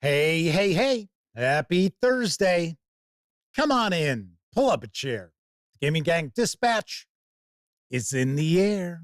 Hey, hey, hey. Happy Thursday. Come on in. Pull up a chair. The Gaming Gang Dispatch is in the air.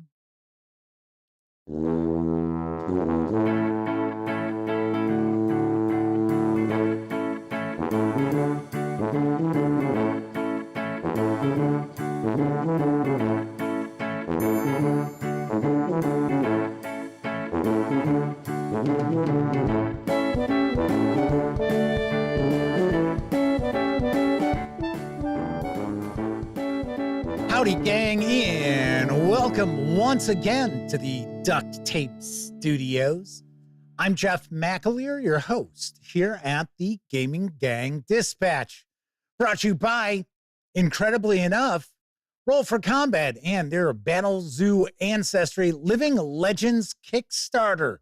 Howdy, gang, and welcome once again to the Duct Tape Studios. I'm Jeff McAleer, your host here at the Gaming Gang Dispatch, brought to you by, incredibly enough, Roll for Combat and their Battle Zoo Ancestry Living Legends Kickstarter,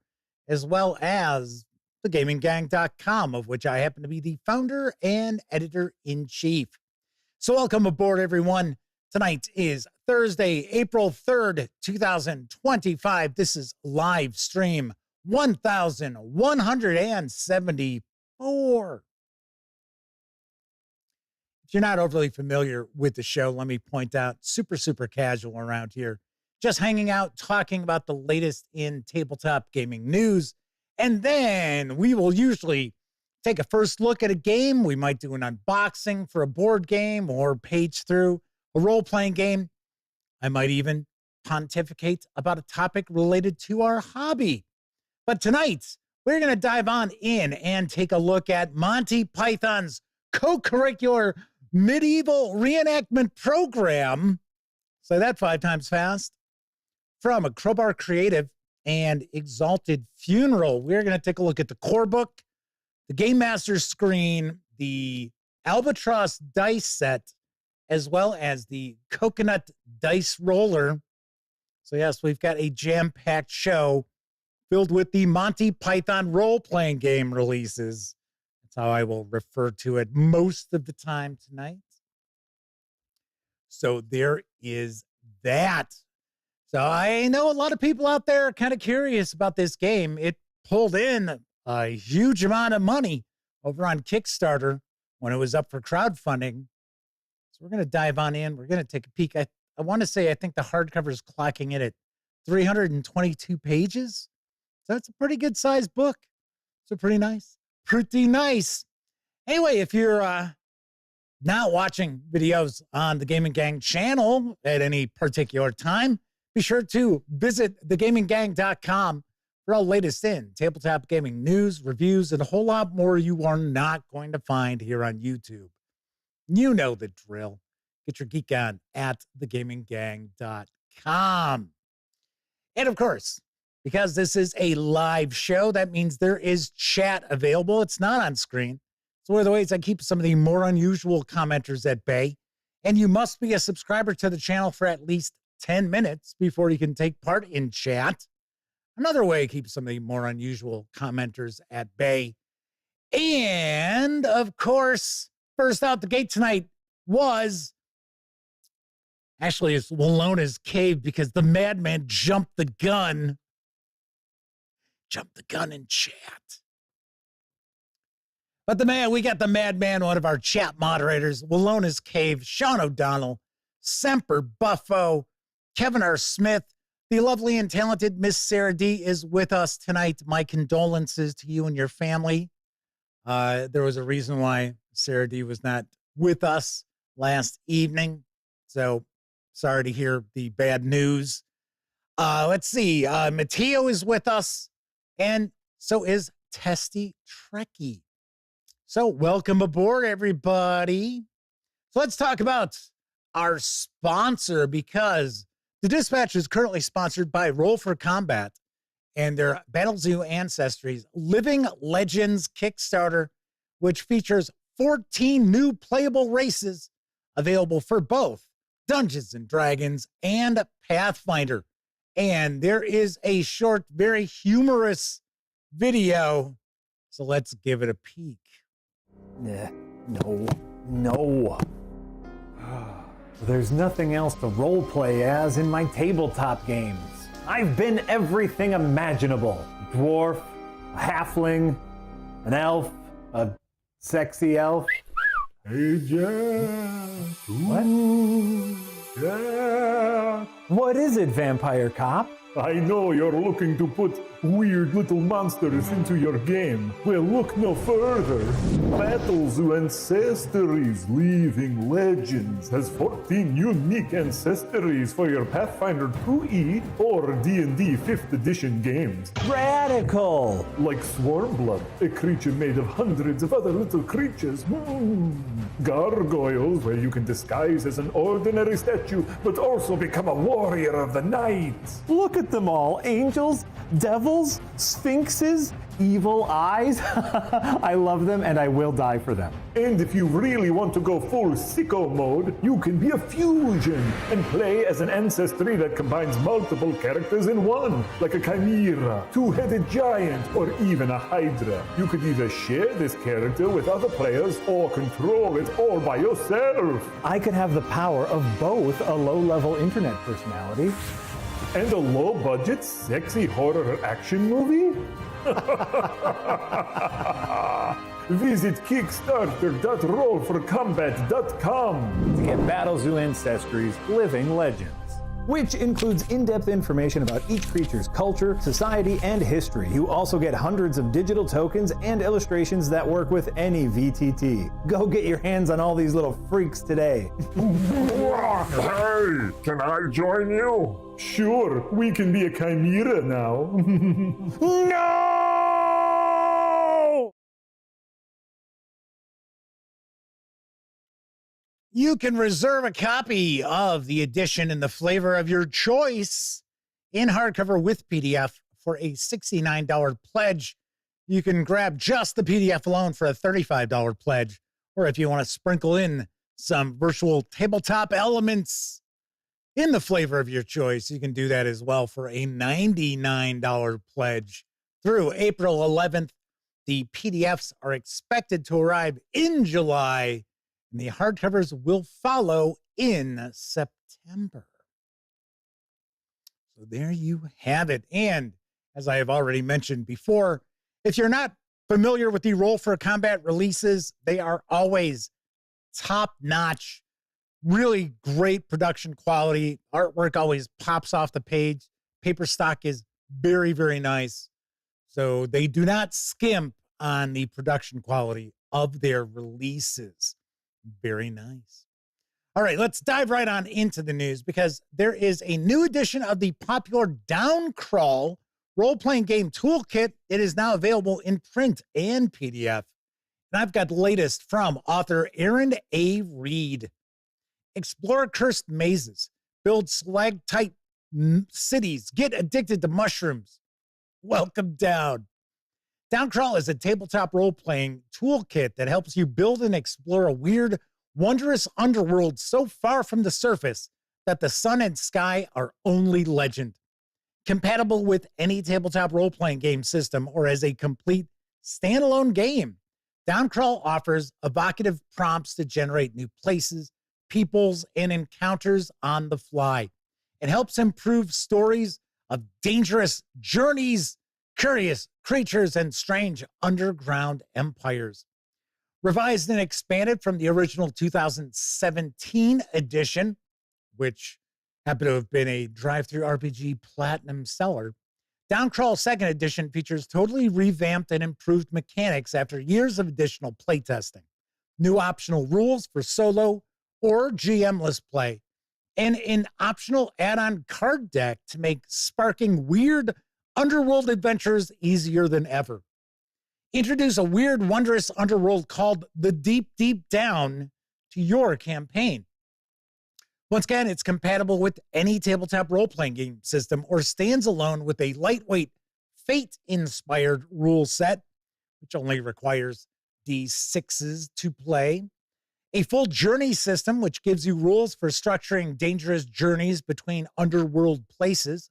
as well as thegaminggang.com, of which I happen to be the founder and editor-in-chief. So welcome aboard, everyone. Tonight is Thursday, April 3rd, 2025. This is live stream 1174. If you're not overly familiar with the show, let me point out, super casual around here. Just hanging out, talking about the latest in tabletop gaming news. And then we will usually take a first look at a game. We might do an unboxing for a board game or page through a role-playing game. I might even pontificate about a topic related to our hobby. But tonight, we're going to dive on in and take a look at Monty Python's Cocurricular Medieval Reenactment program. Say that 5 times fast. From a Crowbar Creative and Exalted Funeral, we're going to take a look at the core book, the Game Master screen, the Albatross Dice Set, as well as the coconut dice roller. So yes, we've got a jam-packed show filled with the Monty Python role-playing game releases. That's how I will refer to it most of the time tonight. So there is that. So I know a lot of people out there are kind of curious about this game. It pulled in a huge amount of money over on Kickstarter when it was up for crowdfunding. So we're going to dive on in. We're going to take a peek. I want to say I think the hardcover is clocking in at 322 pages. So that's a pretty good sized book. So pretty nice. Pretty nice. Anyway, if you're not watching videos on the Gaming Gang channel at any particular time, be sure to visit thegaminggang.com for all latest in tabletop gaming news, reviews, and a whole lot more you are not going to find here on YouTube. You know the drill. Get your geek on at thegaminggang.com. And of course, because this is a live show, that means there is chat available. It's not on screen. It's one of the ways I keep some of the more unusual commenters at bay. And you must be a subscriber to the channel for at least 10 minutes before you can take part in chat. Another way to keep some of the more unusual commenters at bay. And of course, first out the gate tonight was, actually it's Wallona's Cave, because the madman jumped the gun. Jumped the gun in chat. But we got the madman, one of our chat moderators, Wallona's Cave, Sean O'Donnell, Semper Buffo, Kevin R. Smith, the lovely and talented Miss Sarah D is with us tonight. My condolences to you and your family. There was a reason why Sarah D was not with us last evening. So sorry to hear the bad news. Let's see. Matteo is with us, and so is Testy Trekkie. So welcome aboard, everybody. So let's talk about our sponsor, because the Dispatch is currently sponsored by Roll for Combat and their Battle Zoo Ancestries Living Legends Kickstarter, which features 14 new playable races available for both Dungeons and Dragons and Pathfinder. And there is a short, very humorous video. So let's give it a peek. No. There's nothing else to roleplay as in my tabletop games. I've been everything imaginable. Dwarf, a halfling, An elf, a sexy elf. Hey, Jack. What? Jack. What is it, vampire cop? I know you're looking to put weird little monsters into your game. Well, look no further. Battles of Ancestries Leaving Legends has 14 unique ancestries for your Pathfinder 2E or D&D 5th edition games. Radical! Like Swarmblood, a creature made of hundreds of other little creatures. Gargoyles, where you can disguise as an ordinary statue, but also become a warrior of the night. Look at them all. Angels, devils, sphinxes, evil eyes. I love them and I will die for them. And if you really want to go full sicko mode, you can be a fusion and play as an ancestry that combines multiple characters in one, like a chimera, two-headed giant, or even a hydra. You could either share this character with other players or control it all by yourself. I could have the power of both a low-level internet personality and a low-budget, sexy horror action movie? Visit Kickstarter.rollforcombat.com to get Battlezoo Ancestry's Living Legends, which includes in-depth information about each creature's culture, society, and history. You also get hundreds of digital tokens and illustrations that work with any VTT. Go get your hands on all these little freaks today. Hey, can I join you? Sure, we can be a chimera now. No! You can reserve a copy of the edition in the flavor of your choice in hardcover with PDF for a $69 pledge. You can grab just the PDF alone for a $35 pledge, or if you want to sprinkle in some virtual tabletop elements in the flavor of your choice, you can do that as well for a $99 pledge. Through April 11th, the PDFs are expected to arrive in July, and the hardcovers will follow in September. So there you have it. And as I have already mentioned before, if you're not familiar with the Roll for Combat releases, they are always top-notch, really great production quality. Artwork always pops off the page. Paper stock is very, very nice. So they do not skimp on the production quality of their releases. Very nice. All right, let's dive right on into the news because there is a new edition of the popular Downcrawl role-playing game toolkit. It is now available in print and PDF. And I've got the latest from author Aaron A. Reed. Explore cursed mazes, build stalactite cities, get addicted to mushrooms. Welcome down. Downcrawl is a tabletop role-playing toolkit that helps you build and explore a weird, wondrous underworld so far from the surface that the sun and sky are only legend. Compatible with any tabletop role-playing game system or as a complete standalone game, Downcrawl offers evocative prompts to generate new places, peoples, and encounters on the fly. It helps improve stories of dangerous journeys, curious creatures, and strange underground empires. Revised and expanded from the original 2017 edition, which happened to have been a drive-thru RPG platinum seller, Downcrawl 2nd Edition features totally revamped and improved mechanics after years of additional playtesting, new optional rules for solo or GM-less play, and an optional add-on card deck to make sparking weird underworld adventures easier than ever. Introduce a weird, wondrous underworld called the Deep, Deep Down to your campaign. Once again, it's compatible with any tabletop role-playing game system or stands alone with a lightweight, Fate-inspired rule set, which only requires D6s to play. A full journey system, which gives you rules for structuring dangerous journeys between underworld places.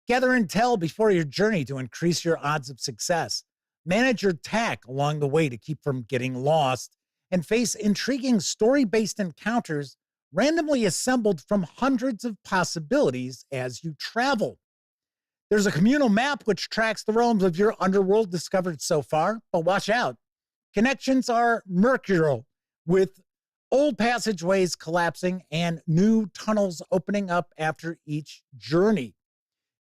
Gather intel before your journey to increase your odds of success. Manage your tack along the way to keep from getting lost. And face intriguing story-based encounters randomly assembled from hundreds of possibilities as you travel. There's a communal map which tracks the realms of your underworld discovered so far, but watch out. Connections are mercurial, with old passageways collapsing and new tunnels opening up after each journey.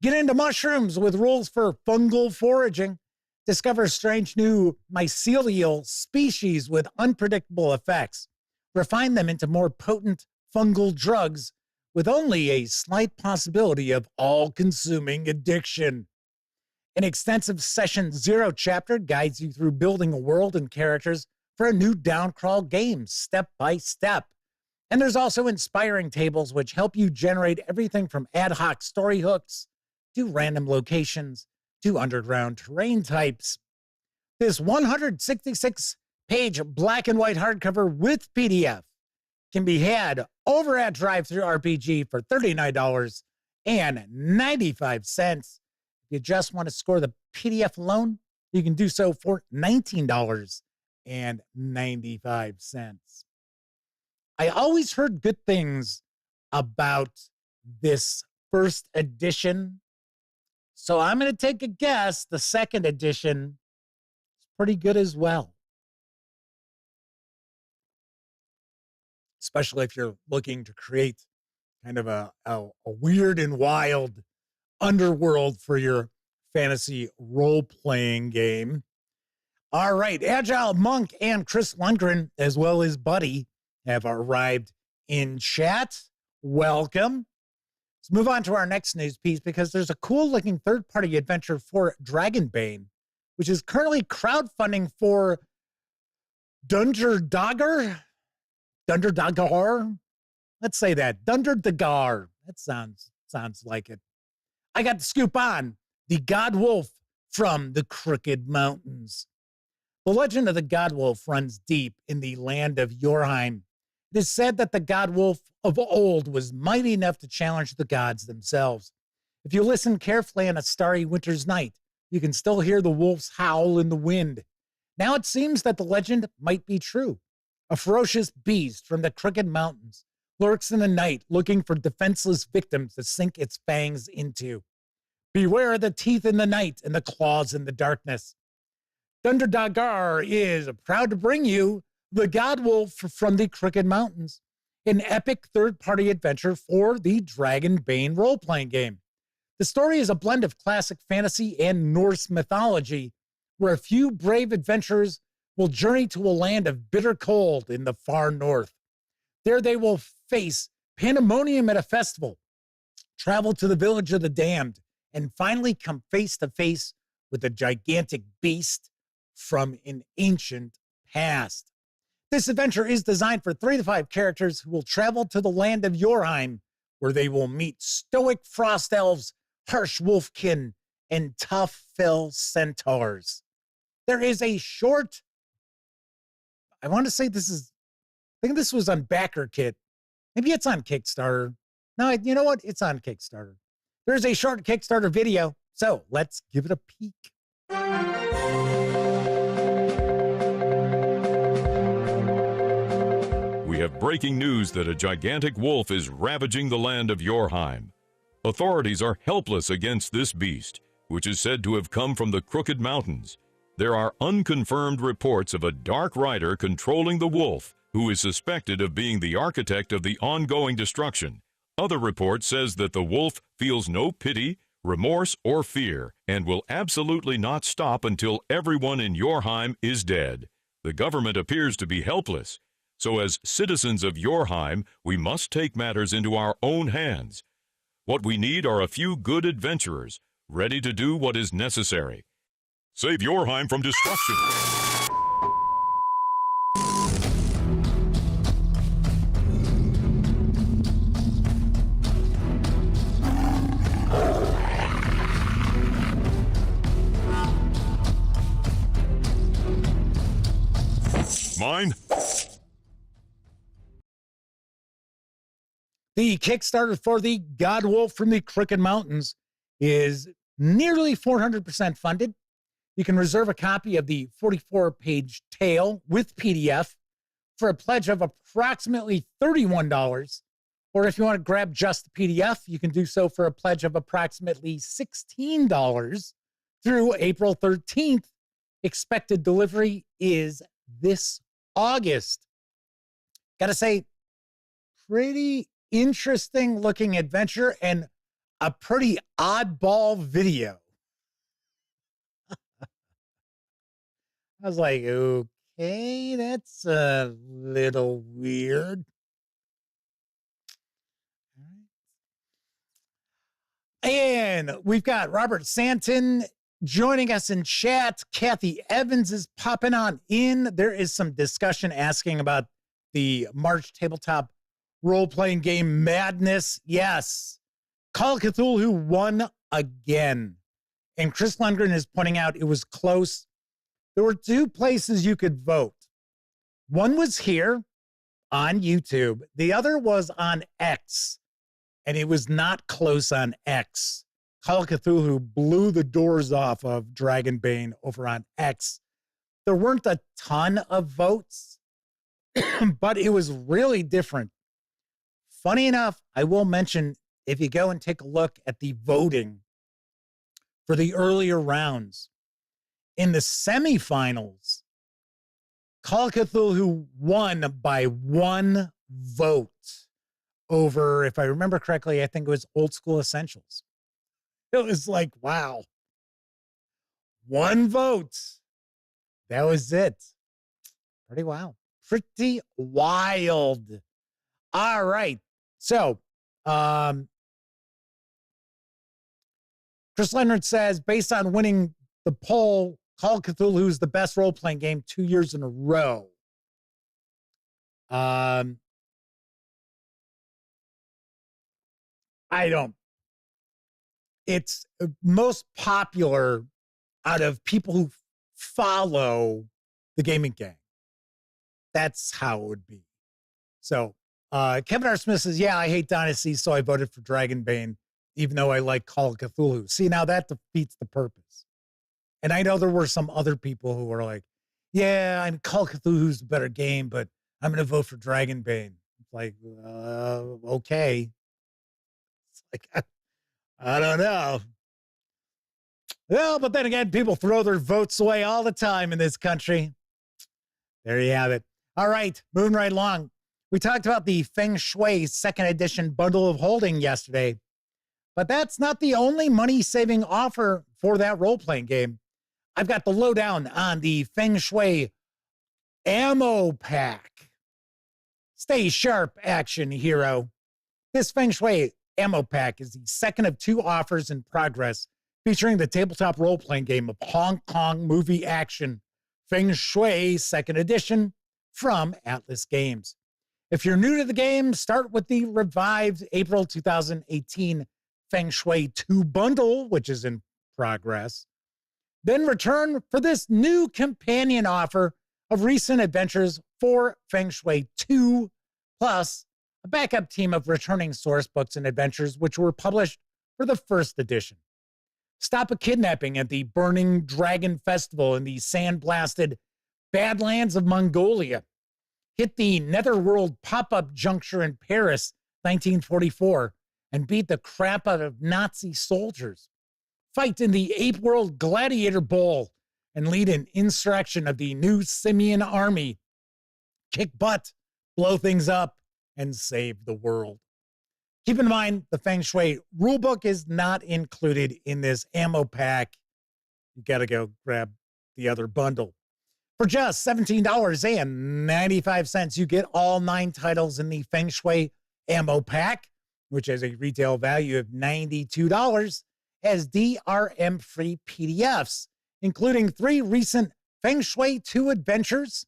Get into mushrooms with rules for fungal foraging. Discover strange new mycelial species with unpredictable effects. Refine them into more potent fungal drugs with only a slight possibility of all-consuming addiction. An extensive Session 0 chapter guides you through building a world and characters for a new downcrawl game, step by step. And there's also inspiring tables which help you generate everything from ad hoc story hooks to random locations to underground terrain types. This 166-page black and white hardcover with PDF can be had over at Drive-Thru RPG for $39.95. If you just want to score the PDF alone, you can do so for $19.95. I always heard good things about this first edition, so I'm going to take a guess the second edition is pretty good as well. Especially if you're looking to create kind of a weird and wild underworld for your fantasy role-playing game. All right, Agile Monk and Chris Lundgren, as well as Buddy, have arrived in chat. Welcome. Let's move on to our next news piece because there's a cool-looking third-party adventure for Dragonbane, which is currently crowdfunding for Dunderdagar. Let's say that. Dunderdagar. That sounds like it. I got the scoop on the God Wolf from the Crooked Mountains. The legend of the God Wolf runs deep in the land of Yorheim. It is said that the God Wolf of old was mighty enough to challenge the gods themselves. If you listen carefully on a starry winter's night, you can still hear the wolf's howl in the wind. Now it seems that the legend might be true. A ferocious beast from the Crooked Mountains lurks in the night looking for defenseless victims to sink its fangs into. Beware the teeth in the night and the claws in the darkness. Dunderdagar is proud to bring you The God Wolf from the Crooked Mountains, an epic third-party adventure for the Dragonbane role-playing game. The story is a blend of classic fantasy and Norse mythology, where a few brave adventurers will journey to a land of bitter cold in the far north. There they will face pandemonium at a festival, travel to the village of the damned, and finally come face to face with a gigantic beast from an ancient past. This adventure is designed for 3 to 5 characters who will travel to the land of Yorheim, where they will meet stoic frost elves, harsh wolfkin, and tough fell centaurs. There is a short, I want to say I think this was on BackerKit. Maybe it's on Kickstarter. No, you know what? It's on Kickstarter. There's a short Kickstarter video, so let's give it a peek. We have breaking news that a gigantic wolf is ravaging the land of Yorheim. Authorities are helpless against this beast, which is said to have come from the Crooked Mountains. There are unconfirmed reports of a dark rider controlling the wolf, who is suspected of being the architect of the ongoing destruction. Other reports says that the wolf feels no pity, remorse, or fear, and will absolutely not stop until everyone in Yorheim is dead. The government appears to be helpless. So as citizens of Yorheim, we must take matters into our own hands. What we need are a few good adventurers, ready to do what is necessary. Save Yorheim from destruction. Mine? The Kickstarter for the God Wolf from the Crooked Mountains is nearly 400% funded. You can reserve a copy of the 44-page tale with PDF for a pledge of approximately $31. Or if you want to grab just the PDF, you can do so for a pledge of approximately $16 through April 13th. Expected delivery is this August. Gotta say, pretty interesting looking adventure and a pretty oddball video. I was like, okay, that's a little weird. And we've got Robert Santon joining us in chat. Kathy Evans is popping on in. There is some discussion asking about the March tabletop role-playing game madness. Yes, Call of Cthulhu won again. And Chris Lundgren is pointing out it was close. There were two places you could vote. One was here on YouTube. The other was on X. And it was not close on X. Call of Cthulhu blew the doors off of Dragonbane over on X. There weren't a ton of votes, but it was really different. Funny enough, I will mention, if you go and take a look at the voting for the earlier rounds, in the semifinals, Call of Cthulhu won by 1 vote over, if I remember correctly, I think it was Old School Essentials. It was like, wow. 1 vote. That was it. Pretty wild. Pretty wild. All right. So, Chris Leonard says, based on winning the poll, Call of Cthulhu is the best role-playing game 2 years in a row. It's most popular out of people who follow the gaming gang. That's how it would be. So Kevin R. Smith says, yeah, I hate Dynasty, so I voted for Dragonbane, even though I like Call of Cthulhu. See, now that defeats the purpose. And I know there were some other people who were like, yeah, I'm Call of Cthulhu's a better game, but I'm going to vote for Dragonbane. It's like, okay. It's like, I don't know. Well, but then again, people throw their votes away all the time in this country. There you have it. All right, moving right along. We talked about the Feng Shui 2nd edition bundle of holding yesterday, but that's not the only money-saving offer for that role-playing game. I've got the lowdown on the Feng Shui ammo pack. Stay sharp, action hero. This Feng Shui ammo pack is the second of 2 offers in progress featuring the tabletop role-playing game of Hong Kong movie action Feng Shui 2nd edition from Atlas Games. If you're new to the game, start with the revived April 2018 Feng Shui 2 bundle, which is in progress. Then return for this new companion offer of recent adventures for Feng Shui 2, plus a backup team of returning source books and adventures which were published for the 1st edition. Stop a kidnapping at the Burning Dragon Festival in the sand-blasted Badlands of Mongolia. Hit the Netherworld pop-up juncture in Paris, 1944, and beat the crap out of Nazi soldiers. Fight in the Ape World Gladiator Bowl and lead an insurrection of the New Simian Army. Kick butt, blow things up, and save the world. Keep in mind, the Feng Shui rulebook is not included in this ammo pack. You got to go grab the other bundle. For just $17.95, you get all 9 titles in the Feng Shui ammo pack, which has a retail value of $92, as DRM-free PDFs, including 3 recent Feng Shui 2 adventures,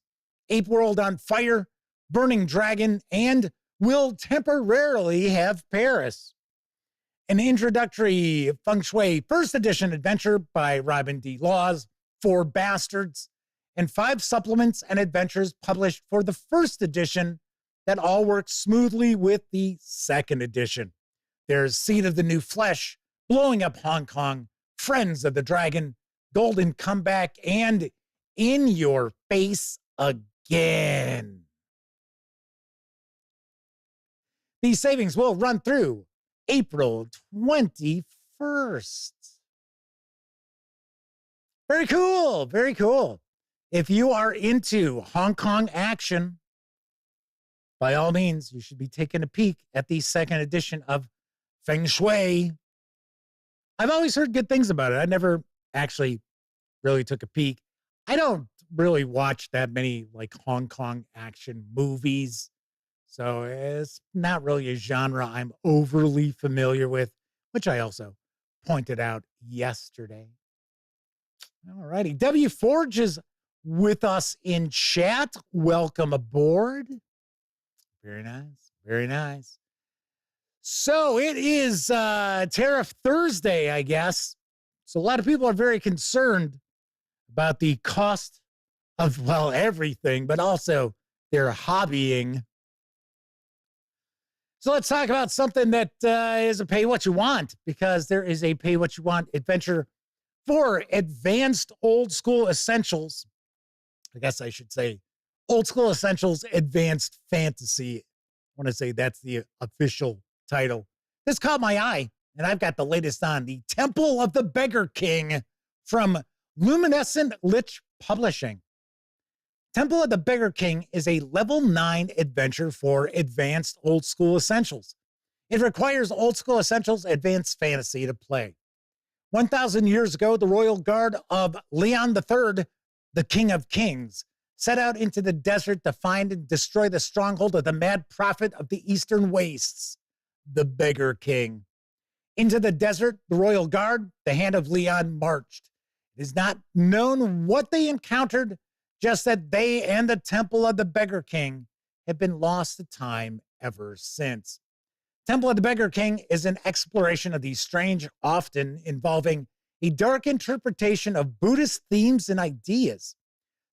Ape World on Fire, Burning Dragon, and Will Temporarily Have Paris. An introductory Feng Shui 1st edition adventure by Robin D. Laws, 4 Bastards, and 5 supplements and adventures published for the 1st edition that all work smoothly with the 2nd edition. There's Seed of the New Flesh, Blowing Up Hong Kong, Friends of the Dragon, Golden Comeback, and In Your Face Again. These savings will run through April 21st. Very cool. Very cool. If you are into Hong Kong action, by all means, you should be taking a peek at the second edition of Feng Shui. I've always heard good things about it. I never actually really took a peek. I don't really watch that many like Hong Kong action movies. So it's not really a genre I'm overly familiar with, which I also pointed out yesterday. All righty. W Forge is with us in chat. Welcome aboard. Very nice. Very nice. So it is Tariff Thursday, I guess. So a lot of people are very concerned about the cost of, well, everything, but also their hobbying. So let's talk about something that is a pay what you want, because there is a pay what you want adventure for advanced old school essentials. I guess I should say old school essentials advanced fantasy. I want to say that's the official title. This caught my eye, and I've got the latest on the Temple of the Beggar-King from Luminescent Lich Publishing. Temple of the Beggar-King is a level 9 adventure for advanced old school essentials. It requires old school essentials advanced fantasy to play. 1,000 years ago, the royal guard of Leon III, the King of Kings, set out into the desert to find and destroy the stronghold of the mad prophet of the eastern wastes, the Beggar-King. Into the desert, the royal guard, the hand of Leon, marched. It is not known what they encountered, just that they and the Temple of the Beggar-King have been lost to time ever since. Temple of the Beggar-King is an exploration of these strange, often involving a dark interpretation of Buddhist themes and ideas.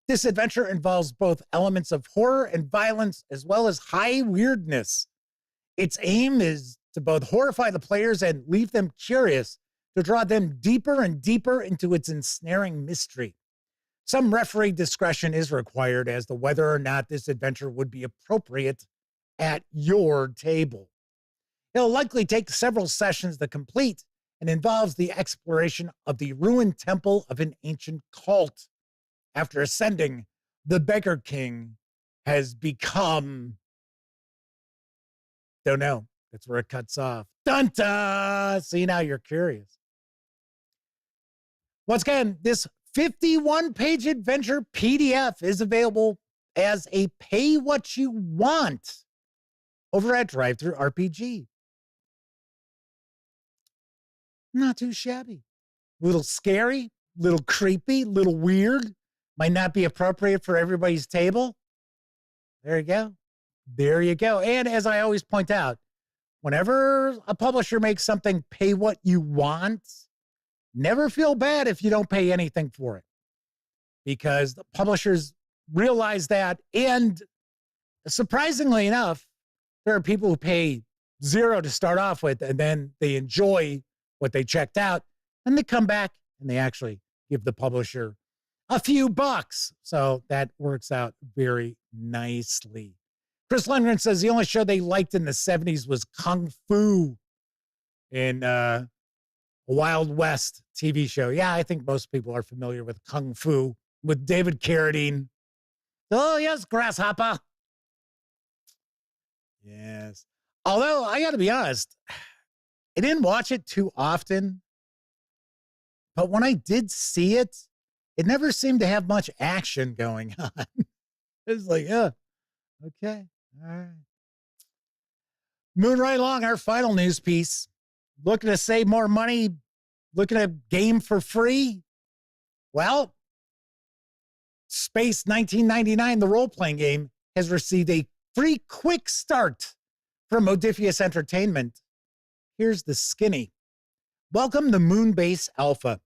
This adventure involves both elements of horror and violence, as well as high weirdness. Its aim is to both horrify the players and leave them curious, to draw them deeper and deeper into its ensnaring mystery. Some referee discretion is required as to whether or not this adventure would be appropriate at your table. It'll likely take several sessions to complete and involves the exploration of the ruined temple of an ancient cult. After ascending, the Beggar-King has become... Don't know. That's where it cuts off. Dun-dun! See, now you're curious. Once again, this 51-page adventure PDF is available as a pay-what-you-want over at Drive-Thru RPG. Not too shabby. A little scary, a little creepy, a little weird. Might not be appropriate for everybody's table. There you go. There you go. And as I always point out, whenever a publisher makes something pay what you want, never feel bad if you don't pay anything for it, because the publishers realize that. And surprisingly enough, there are people who pay $0 to start off with, and then they enjoy what they checked out, and they come back and they actually give the publisher a few bucks. So that works out very nicely. Chris Lundgren says the only show they liked in the 70s was Kung Fu in a Wild West TV show. Yeah, I think most people are familiar with Kung Fu with David Carradine. Oh, yes, Grasshopper. Yes. Although, I got to be honest, I didn't watch it too often, but when I did see it, it never seemed to have much action going on. It was like, yeah, okay, all right. Moving right along, our final news piece. Looking to save more money, looking at game for free? Well, Space 1999, the role-playing game, has received a free quick start from Modiphius Entertainment. Here's the skinny. Welcome to Moonbase Alpha.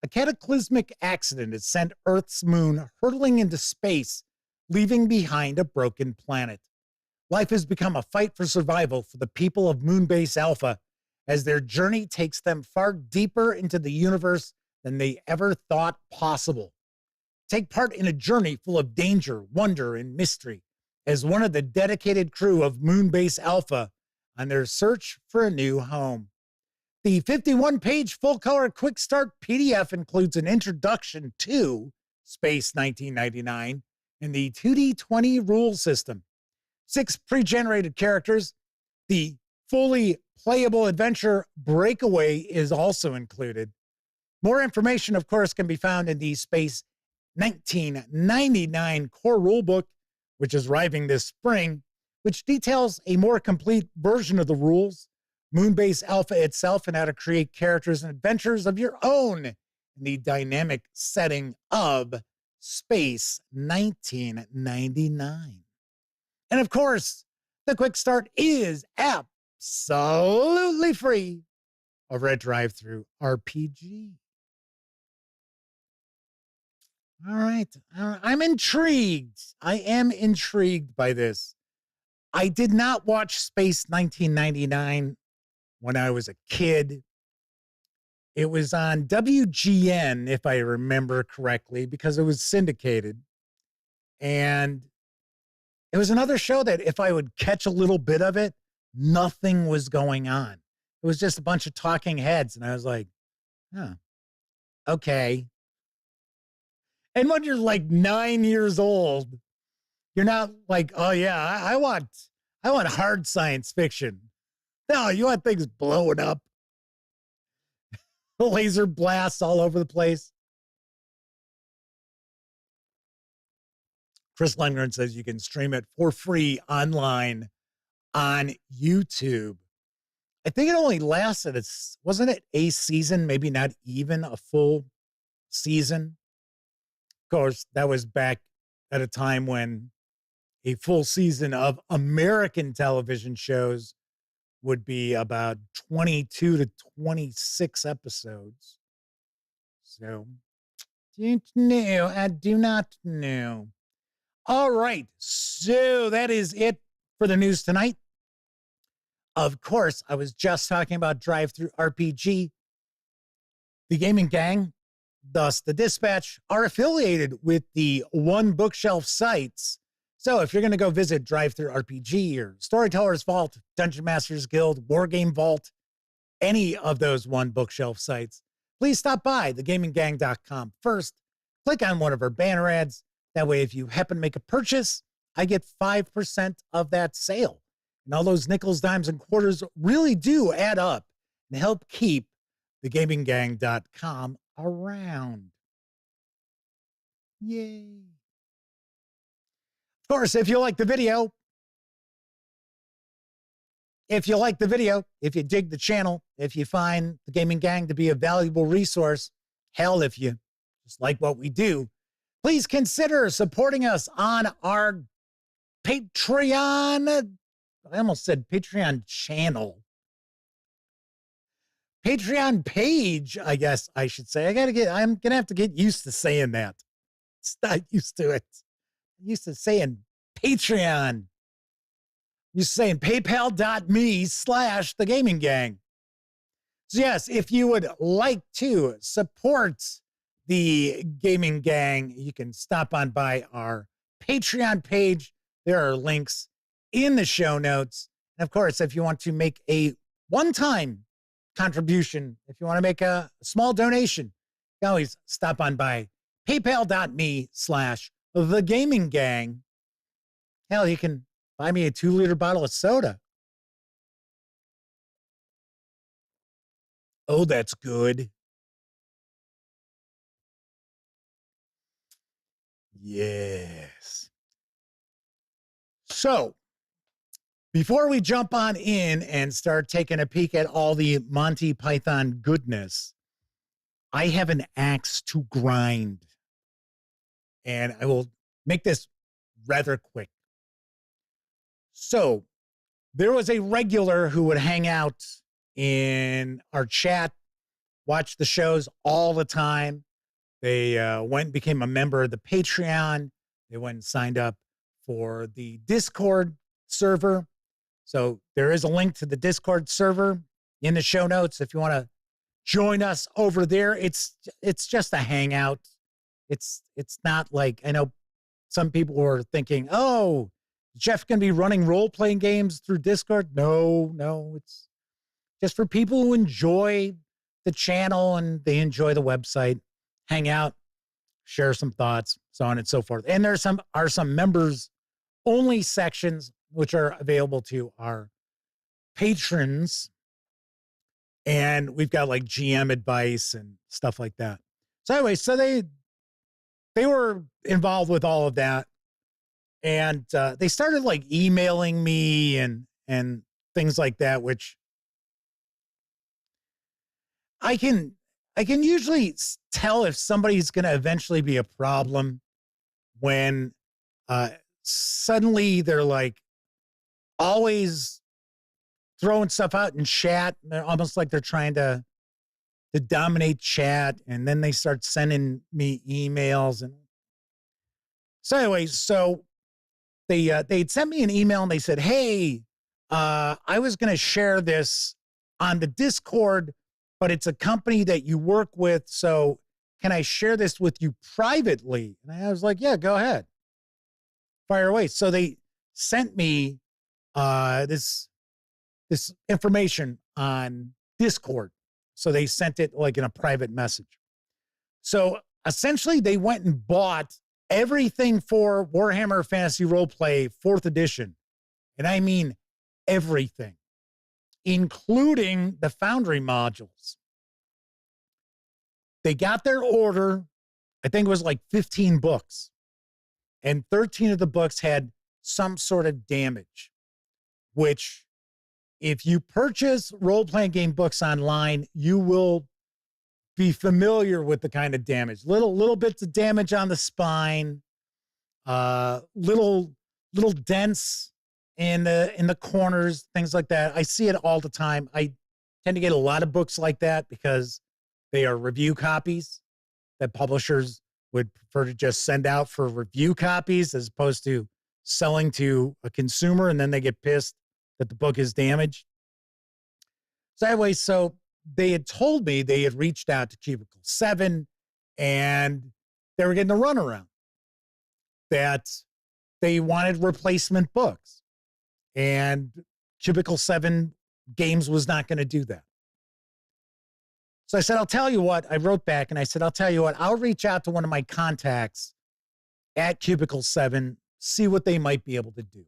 A cataclysmic accident has sent Earth's moon hurtling into space, leaving behind a broken planet. Life has become a fight for survival for the people of Moonbase Alpha, as their journey takes them far deeper into the universe than they ever thought possible. Take part in a journey full of danger, wonder, and mystery as one of the dedicated crew of Moonbase Alpha on their search for a new home. The 51-page full-color Quick Start PDF includes an introduction to Space 1999 and the 2D20 rule system, 6 pre-generated characters. The fully playable adventure Breakaway is also included. More information, of course, can be found in the Space 1999 core rulebook, which is arriving this spring, which details a more complete version of the rules, Moonbase Alpha itself, and how to create characters and adventures of your own in the dynamic setting of Space 1999. And of course, the Quick Start is absolutely free over at Drive-Thru RPG. All right. I'm intrigued. I am intrigued by this. I did not watch Space 1999 when I was a kid. It was on WGN, if I remember correctly, because it was syndicated. And it was another show that if I would catch a little bit of it, nothing was going on. It was just a bunch of talking heads. And I was like, huh, okay. And when you're like 9 years old, you're not like, oh yeah, I want hard science fiction. No, you want things blowing up. Laser blasts all over the place. Chris Lundgren says you can stream it for free online on YouTube. I think it only lasted, wasn't it a season? Maybe not even a full season. Of course, that was back at a time when a full season of American television shows would be about 22 to 26 episodes. So, I do not know. All right, so that is it for the news tonight. Of course, I was just talking about Drive-Thru RPG. The Gaming Gang, thus the Dispatch, are affiliated with the One Bookshelf sites. So if you're going to go visit Drive-Thru RPG or Storyteller's Vault, Dungeon Masters Guild, Wargame Vault, any of those One Bookshelf sites, please stop by thegaminggang.com first. Click on one of our banner ads. That way, if you happen to make a purchase, I get 5% of that sale. And all those nickels, dimes, and quarters really do add up and help keep thegaminggang.com around. Yay. Of course, if you like the video, if you dig the channel, if you find the Gaming Gang to be a valuable resource, hell, if you just like what we do, please consider supporting us on our Patreon. I almost said Patreon channel. Patreon page, I guess I should say. I'm going to have to get used to saying that. It's not used to it. I'm used to saying Patreon. I'm used to saying paypal.me/thegaminggang. So yes, if you would like to support the Gaming Gang, you can stop on by our Patreon page. There are links in the show notes. And of course, if you want to make a one-time contribution, if you want to make a small donation, you can always stop on by paypal.me/thegaminggang. Hell, you can buy me a 2-liter bottle of soda. Oh, that's good. Yes. So, before we jump on in and start taking a peek at all the Monty Python goodness, I have an axe to grind. And I will make this rather quick. So, there was a regular who would hang out in our chat, watch the shows all the time. They went and became a member of the Patreon. They went and signed up for the Discord server. So there is a link to the Discord server in the show notes if you want to join us over there. It's just a hangout. It's not like, I know some people were thinking, oh, Jeff going to be running role-playing games through Discord? No, it's just for people who enjoy the channel and they enjoy the website, hang out, share some thoughts, so on and so forth. And there are some members-only sections which are available to our patrons. And we've got like GM advice and stuff like that. So anyway, so they were involved with all of that. And they started like emailing me and things like that, which I can usually tell if somebody's going to eventually be a problem when suddenly they're like always throwing stuff out in chat. They're almost like they're trying to dominate chat, and then they start sending me emails. And so anyway, so they'd sent me an email and they said, hey, I was going to share this on the Discord, but it's a company that you work with. So can I share this with you privately? And I was like, yeah, go ahead. Fire away. So they sent me this information on Discord. So they sent it like in a private message. So essentially they went and bought everything for Warhammer Fantasy Roleplay 4th edition. And I mean everything, including the Foundry modules. They got their order. I think it was like 15 books. And 13 of the books had some sort of damage, which if you purchase role-playing game books online, you will be familiar with the kind of damage. Little bits of damage on the spine, little dents in the corners, things like that. I see it all the time. I tend to get a lot of books like that because they are review copies that publishers would prefer to just send out for review copies as opposed to selling to a consumer, and then they get pissed that the book is damaged. So anyway, so they had told me they had reached out to Cubicle 7 and they were getting a runaround that they wanted replacement books, and Cubicle 7 Games was not going to do that. So I said, I'll tell you what. I wrote back and I said, I'll tell you what, I'll reach out to one of my contacts at Cubicle 7, see what they might be able to do.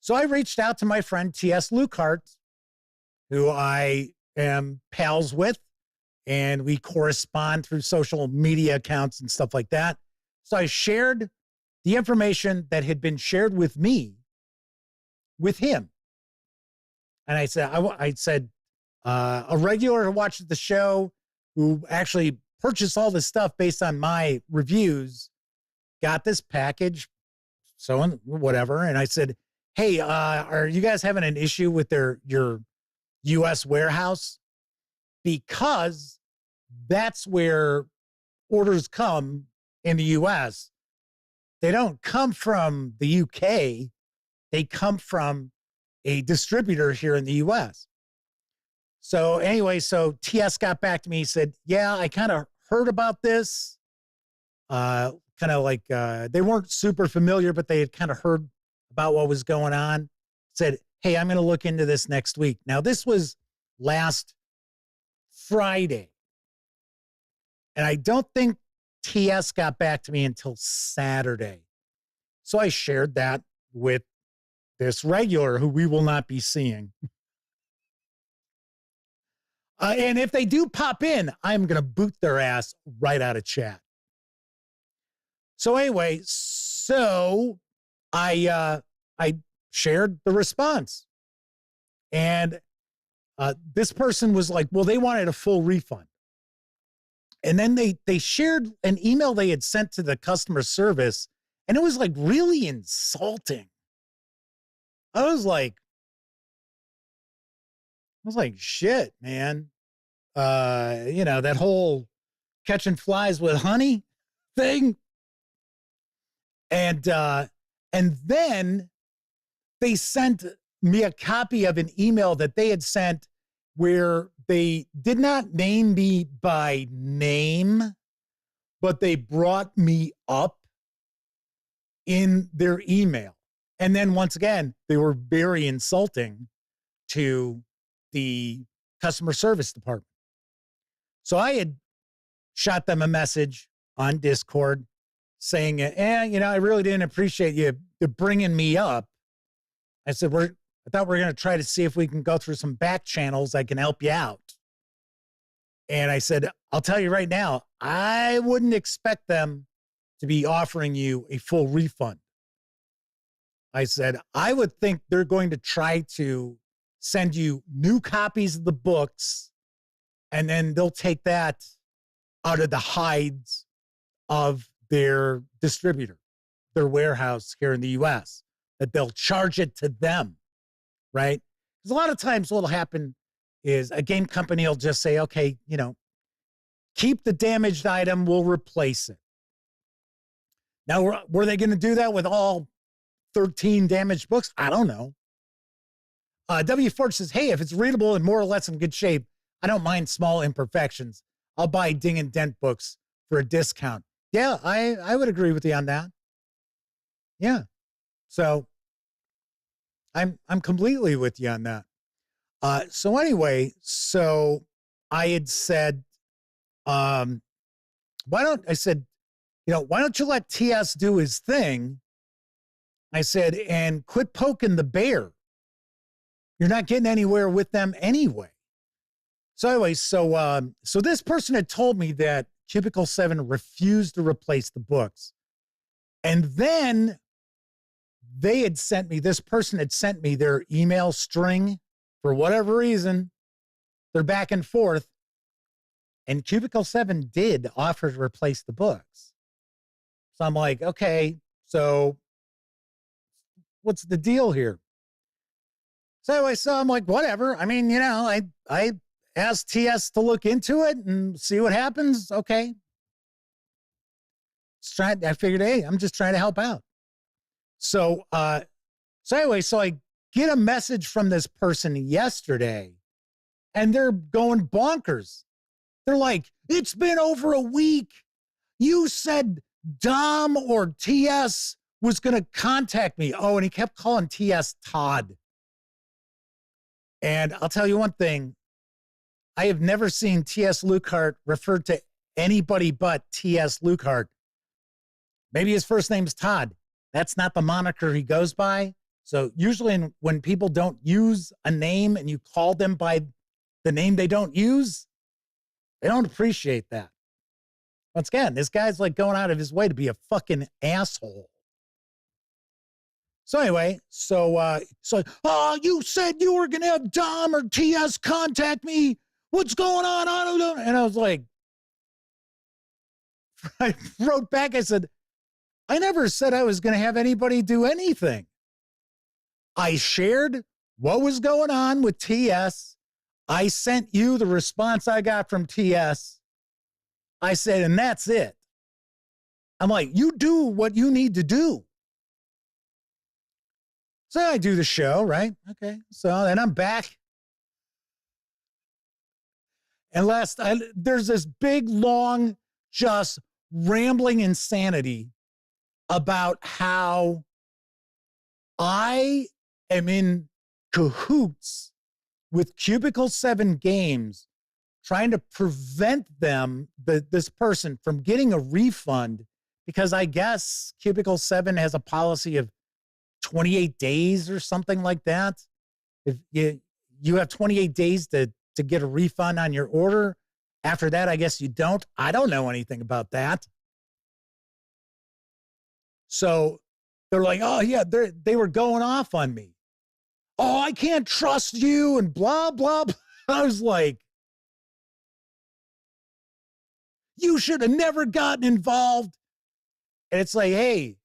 So I reached out to my friend T.S. Lukart, who I am pals with, and we correspond through social media accounts and stuff like that. So I shared the information that had been shared with me with him. And I said, a regular who watches the show, who actually purchased all this stuff based on my reviews, got this package, so on, whatever. And I said, hey, are you guys having an issue with your U.S. warehouse? Because that's where orders come in the U.S. They don't come from the U.K. They come from a distributor here in the U.S. So anyway, so TS got back to me. He said, yeah, I kind of heard about this. Kind of like they weren't super familiar, but they had kind of heard about what was going on. Said, hey, I'm going to look into this next week. Now, this was last Friday. And I don't think TS got back to me until Saturday. So I shared that with this regular who we will not be seeing. And if they do pop in, I'm going to boot their ass right out of chat. So anyway, so I shared the response. And this person was like, well, they wanted a full refund. And then they shared an email they had sent to the customer service, and it was like really insulting. I was like, shit, man. That whole catching flies with honey thing. And then they sent me a copy of an email that they had sent where they did not name me by name, but they brought me up in their email. And then once again, they were very insulting to the customer service department. So I had shot them a message on Discord saying, I really didn't appreciate you bringing me up. I said, I thought we were going to try to see if we can go through some back channels. I can help you out. And I said, I'll tell you right now, I wouldn't expect them to be offering you a full refund. I said, I would think they're going to try to send you new copies of the books, and then they'll take that out of the hides of their distributor, their warehouse here in the US, that they'll charge it to them, right? Because a lot of times what'll happen is a game company will just say, okay, keep the damaged item, we'll replace it. Now, were they going to do that with all 13 damaged books? I don't know. W. Forge says, hey, if it's readable and more or less in good shape, I don't mind small imperfections. I'll buy ding and dent books for a discount. Yeah, I would agree with you on that. Yeah. So I'm completely with you on that. So anyway, I had said, why don't you let TS do his thing? I said, and quit poking the bear. You're not getting anywhere with them anyway. So anyway, so this person had told me that Cubicle 7 refused to replace the books. And then this person had sent me their email string for whatever reason. They're back and forth. And Cubicle 7 did offer to replace the books. So I'm like, okay, so what's the deal here? So anyway, I'm like, whatever. I mean, I asked TS to look into it and see what happens. Okay. I figured, hey, I'm just trying to help out. So anyway, I get a message from this person yesterday, and they're going bonkers. They're like, it's been over a week. You said Dom or TS was going to contact me. Oh, and he kept calling TS Todd. And I'll tell you one thing. I have never seen T.S. Lukehart referred to anybody but T.S. Lukehart. Maybe his first name's Todd. That's not the moniker he goes by. So usually when people don't use a name and you call them by the name they don't use, they don't appreciate that. Once again, this guy's like going out of his way to be a fucking asshole. So anyway, you said you were going to have Dom or TS contact me. What's going on? I don't know. And I was like, I wrote back, I said, I never said I was going to have anybody do anything. I shared what was going on with TS. I sent you the response I got from TS. I said, and that's it. I'm like, you do what you need to do. So I do the show, right? Okay. So then I'm back. And there's this big, long, just rambling insanity about how I am in cahoots with Cubicle 7 Games, trying to prevent this person from getting a refund, because I guess Cubicle 7 has a policy of 28 days or something like that. If you have 28 days to get a refund on your order. After that, I guess you don't. I don't know anything about that. So they're like, oh yeah, they were going off on me. Oh, I can't trust you and blah, blah, blah. I was like, you should have never gotten involved. And it's like, hey,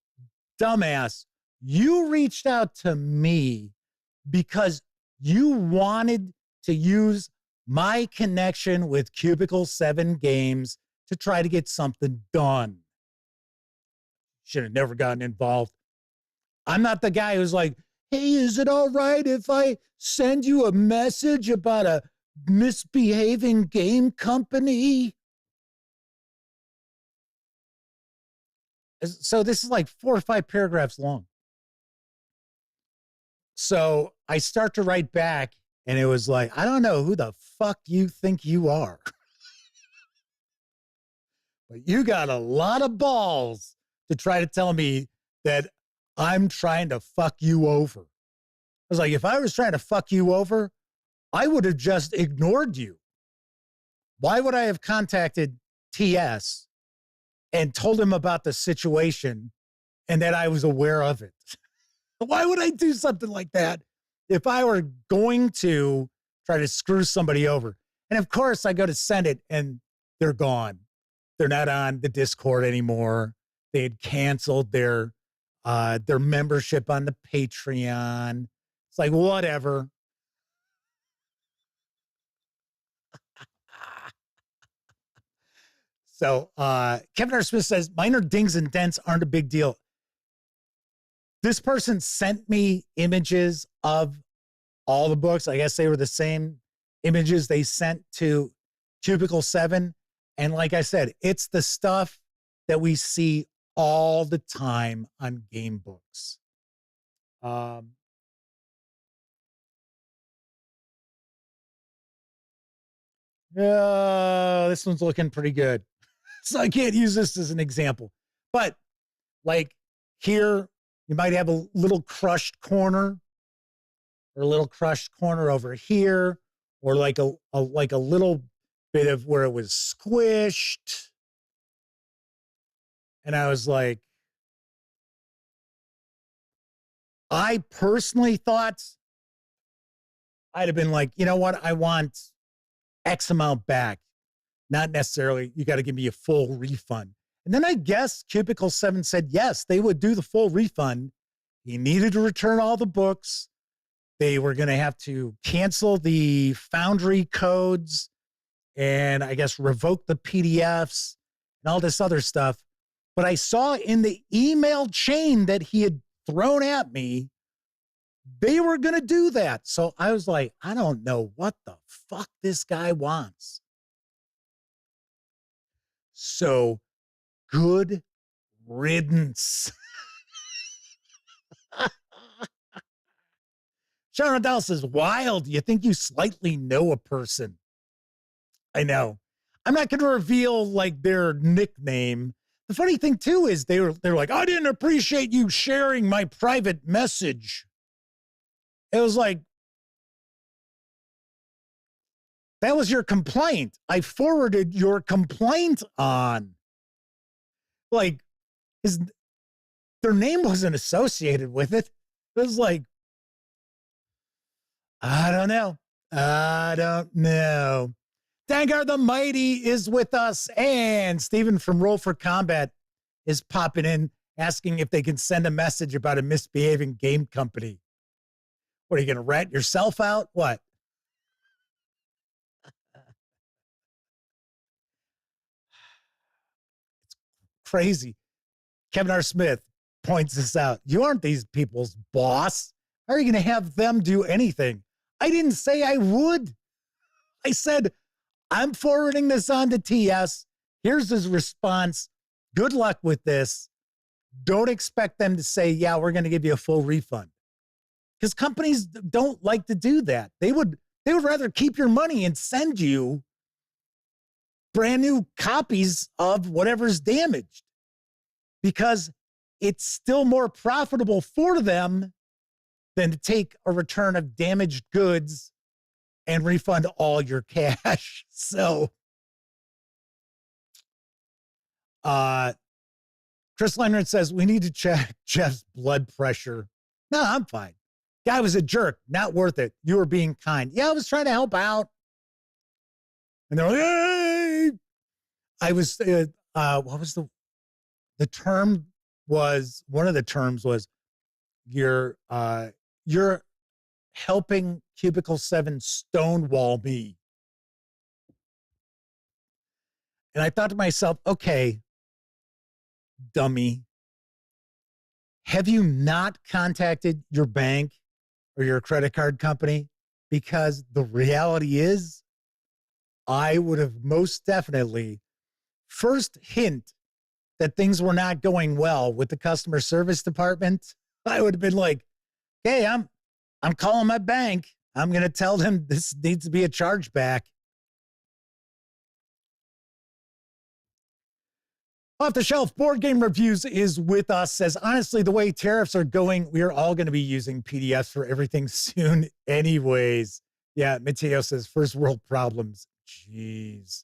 dumbass, you reached out to me because you wanted to use my connection with Cubicle 7 Games to try to get something done. Should have never gotten involved. I'm not the guy who's like, hey, is it all right if I send you a message about a misbehaving game company? So this is like 4 or 5 paragraphs long. So I start to write back, and it was like, I don't know who the fuck you think you are, but you got a lot of balls to try to tell me that I'm trying to fuck you over. I was like, if I was trying to fuck you over, I would have just ignored you. Why would I have contacted TS and told him about the situation and that I was aware of it? Why would I do something like that if I were going to try to screw somebody over? And of course, I go to send it and they're gone. They're not on the Discord anymore. They had canceled their membership on the Patreon. It's like, whatever. So Kevin R. Smith says, minor dings and dents aren't a big deal. This person sent me images of all the books. I guess they were the same images they sent to Cubicle 7. And like I said, it's the stuff that we see all the time on game books. This one's looking pretty good. So I can't use this as an example. But like here, you might have a little crushed corner or a little crushed corner over here, or like a little bit of where it was squished. And I was like, I personally thought I'd have been like, you know what? I want X amount back. Not necessarily, you got to give me a full refund. And then I guess Cubicle 7 said, yes, they would do the full refund. He needed to return all the books. They were going to have to cancel the Foundry codes and I guess revoke the PDFs and all this other stuff. But I saw in the email chain that he had thrown at me, they were going to do that. So I was like, I don't know what the fuck this guy wants. So good riddance. Sean Rodell says, wild. You think you slightly know a person. I know. I'm not going to reveal like their nickname. The funny thing too is they're like, I didn't appreciate you sharing my private message. It was like, that was your complaint. I forwarded your complaint on. Like, their name wasn't associated with it. It was like, I don't know. Dangar the Mighty is with us, and Stephen from Roll for Combat is popping in, asking if they can send a message about a misbehaving game company. What, are you going to rat yourself out? What? It's crazy. Kevin R. Smith points this out. You aren't these people's boss. How are you going to have them do anything? I didn't say I would. I said, I'm forwarding this on to TS. Here's his response. Good luck with this. Don't expect them to say, yeah, we're going to give you a full refund. Because companies don't like to do that. They would rather keep your money and send you brand new copies of whatever's damaged, because it's still more profitable for them than to take a return of damaged goods and refund all your cash. So, Chris Leonard says, we need to check Jeff's blood pressure. No, I'm fine. Guy was a jerk. Not worth it. You were being kind. Yeah, I was trying to help out. And they're like, hey! I was, what was the term was, one of the terms was, you're helping Cubicle 7 stonewall me. And I thought to myself, okay, dummy, have you not contacted your bank or your credit card company? Because the reality is, I would have most definitely first hint that things were not going well with the customer service department. I would have been like, hey, I'm I'm calling my bank. I'm going to tell them this needs to be a chargeback. Off the Shelf Board Game Reviews is with us. Says, honestly, the way tariffs are going, we are all going to be using PDFs for everything soon anyways. Yeah, Mateo says, first world problems. Jeez.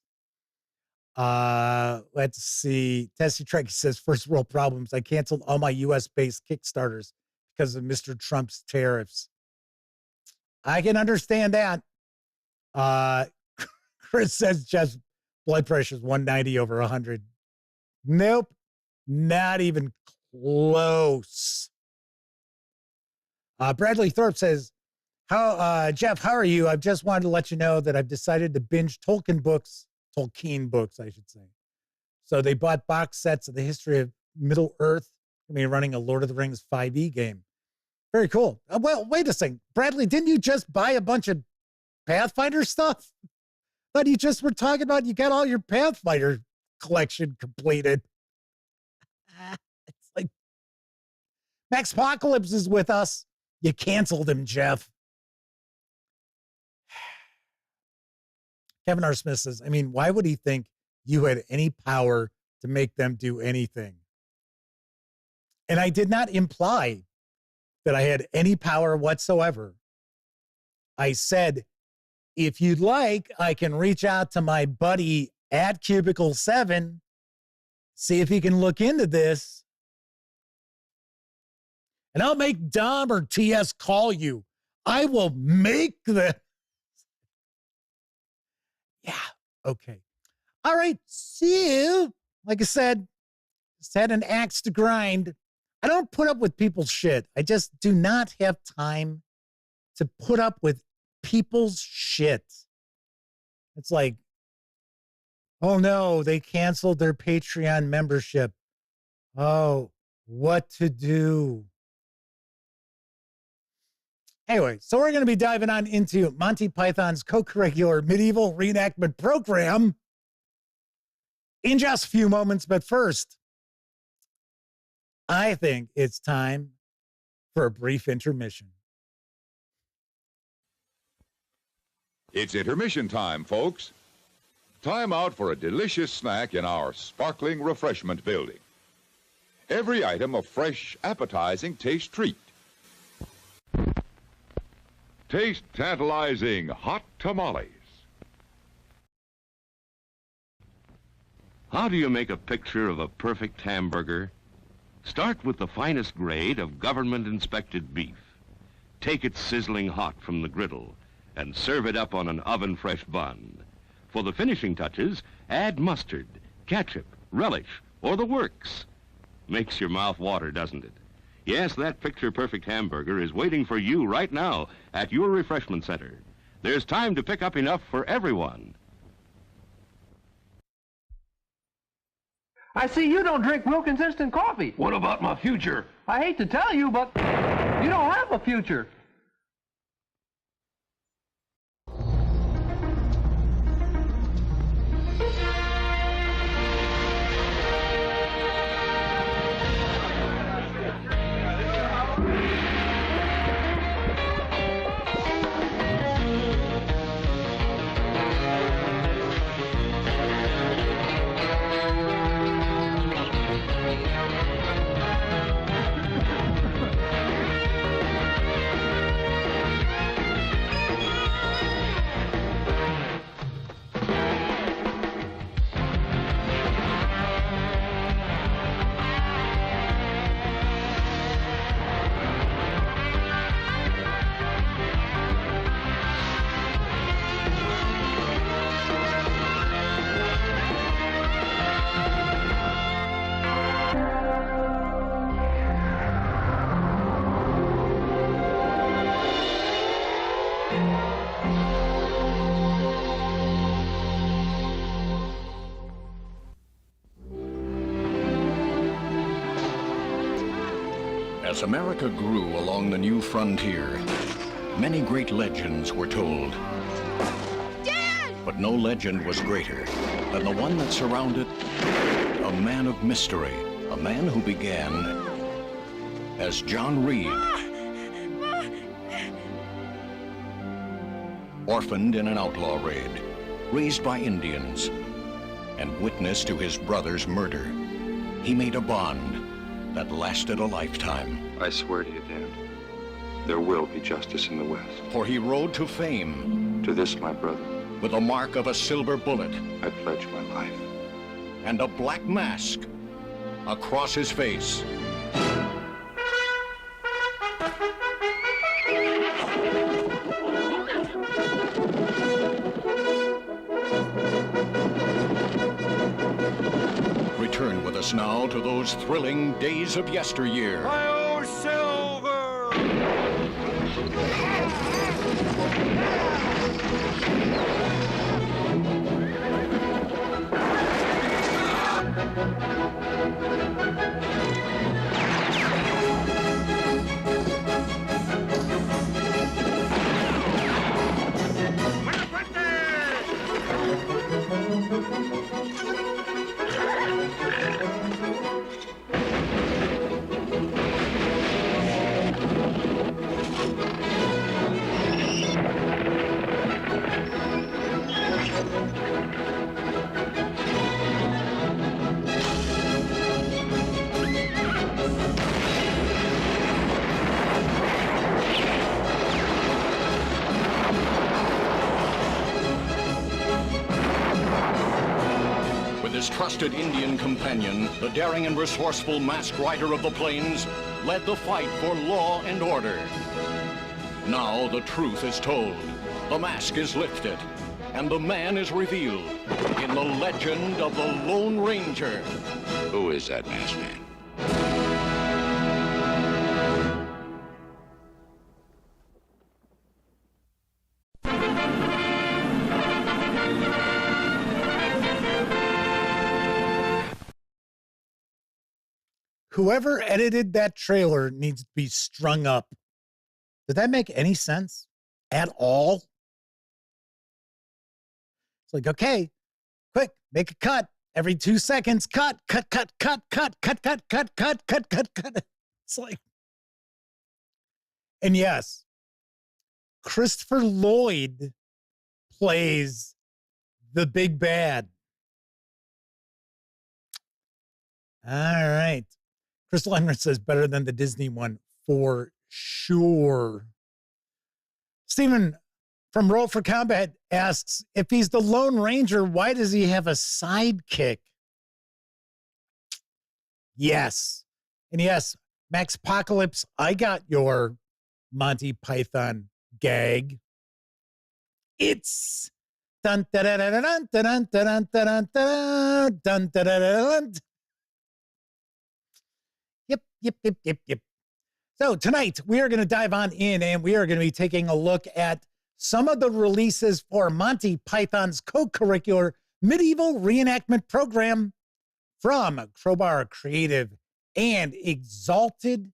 Let's see. Tessie Trek says, first world problems. I canceled all my US-based Kickstarters because of Mr. Trump's tariffs. I can understand that. Chris says Jeff's blood pressure is 190 over 100. Nope, not even close. Bradley Thorpe says, Jeff, how are you? I've just wanted to let you know that I've decided to binge Tolkien books, I should say. So they bought box sets of the history of Middle Earth. I mean, running a Lord of the Rings 5e game. Very cool. Well, wait a second. Bradley, didn't you just buy a bunch of Pathfinder stuff? But you just were talking about you got all your Pathfinder collection completed. It's like Max Apocalypse is with us. You canceled him, Jeff. Kevin R. Smith says, I mean, why would he think you had any power to make them do anything? And I did not imply that I had any power whatsoever. I said, if you'd like, I can reach out to my buddy at Cubicle 7, see if he can look into this. And I'll make Dom or TS call you. I will make the... Yeah, okay. All right, see you. Like I said, just had an axe to grind. I don't put up with people's shit. I just do not have time to put up with people's shit. It's like, oh no, they canceled their Patreon membership. Oh, what to do? Anyway, so we're going to be diving on into Monty Python's Cocurricular Medieval Reenactment program in just a few moments. But first, I think it's time for a brief intermission. It's intermission time, folks. Time out for a delicious snack in our sparkling refreshment building. Every item a fresh, appetizing taste treat. Taste tantalizing hot tamales. How do you make a picture of a perfect hamburger? Start with the finest grade of government-inspected beef. Take it sizzling hot from the griddle and serve it up on an oven-fresh bun. For the finishing touches, add mustard, ketchup, relish, or the works. Makes your mouth water, doesn't it? Yes, that picture-perfect hamburger is waiting for you right now at your refreshment center. There's time to pick up enough for everyone. I see you don't drink Wilkins instant coffee. What about my future? I hate to tell you, but you don't have a future. As America grew along the new frontier, many great legends were told. Dad! But no legend was greater than the one that surrounded a man of mystery, a man who began as John Reed orphaned in an outlaw raid, raised by Indians, and witness to his brother's murder, he made a bond that lasted a lifetime. I swear to you, Dad, there will be justice in the West. For he rode to fame. To this, my brother. With the mark of a silver bullet. I pledge my life. And a black mask across his face. Return with us now to those thrilling days of yesteryear. Oh, silver! His trusted Indian companion, the daring and resourceful masked rider of the plains, led the fight for law and order. Now the truth is told, the mask is lifted, and the man is revealed in the legend of the Lone Ranger. Who is that masked man? Whoever edited that trailer needs to be strung up. Did that make any sense at all? It's like, okay, quick, make a cut. Every 2 seconds, cut. It's like, and yes, Christopher Lloyd plays the big bad. All right. Crystal Emerald says better than the Disney one for sure. Stephen from Roll for Combat asks, if he's the Lone Ranger, why does he have a sidekick? Yes. And yes, Max Apocalypse, I got your Monty Python gag. It's dun dun dun dun dun dun dun dun dun dun dun. Yep. So tonight we are going to dive on in and we are going to be taking a look at some of the releases for Monty Python's Co-Curricular Medieval Reenactment Program from Crowbar Creative and Exalted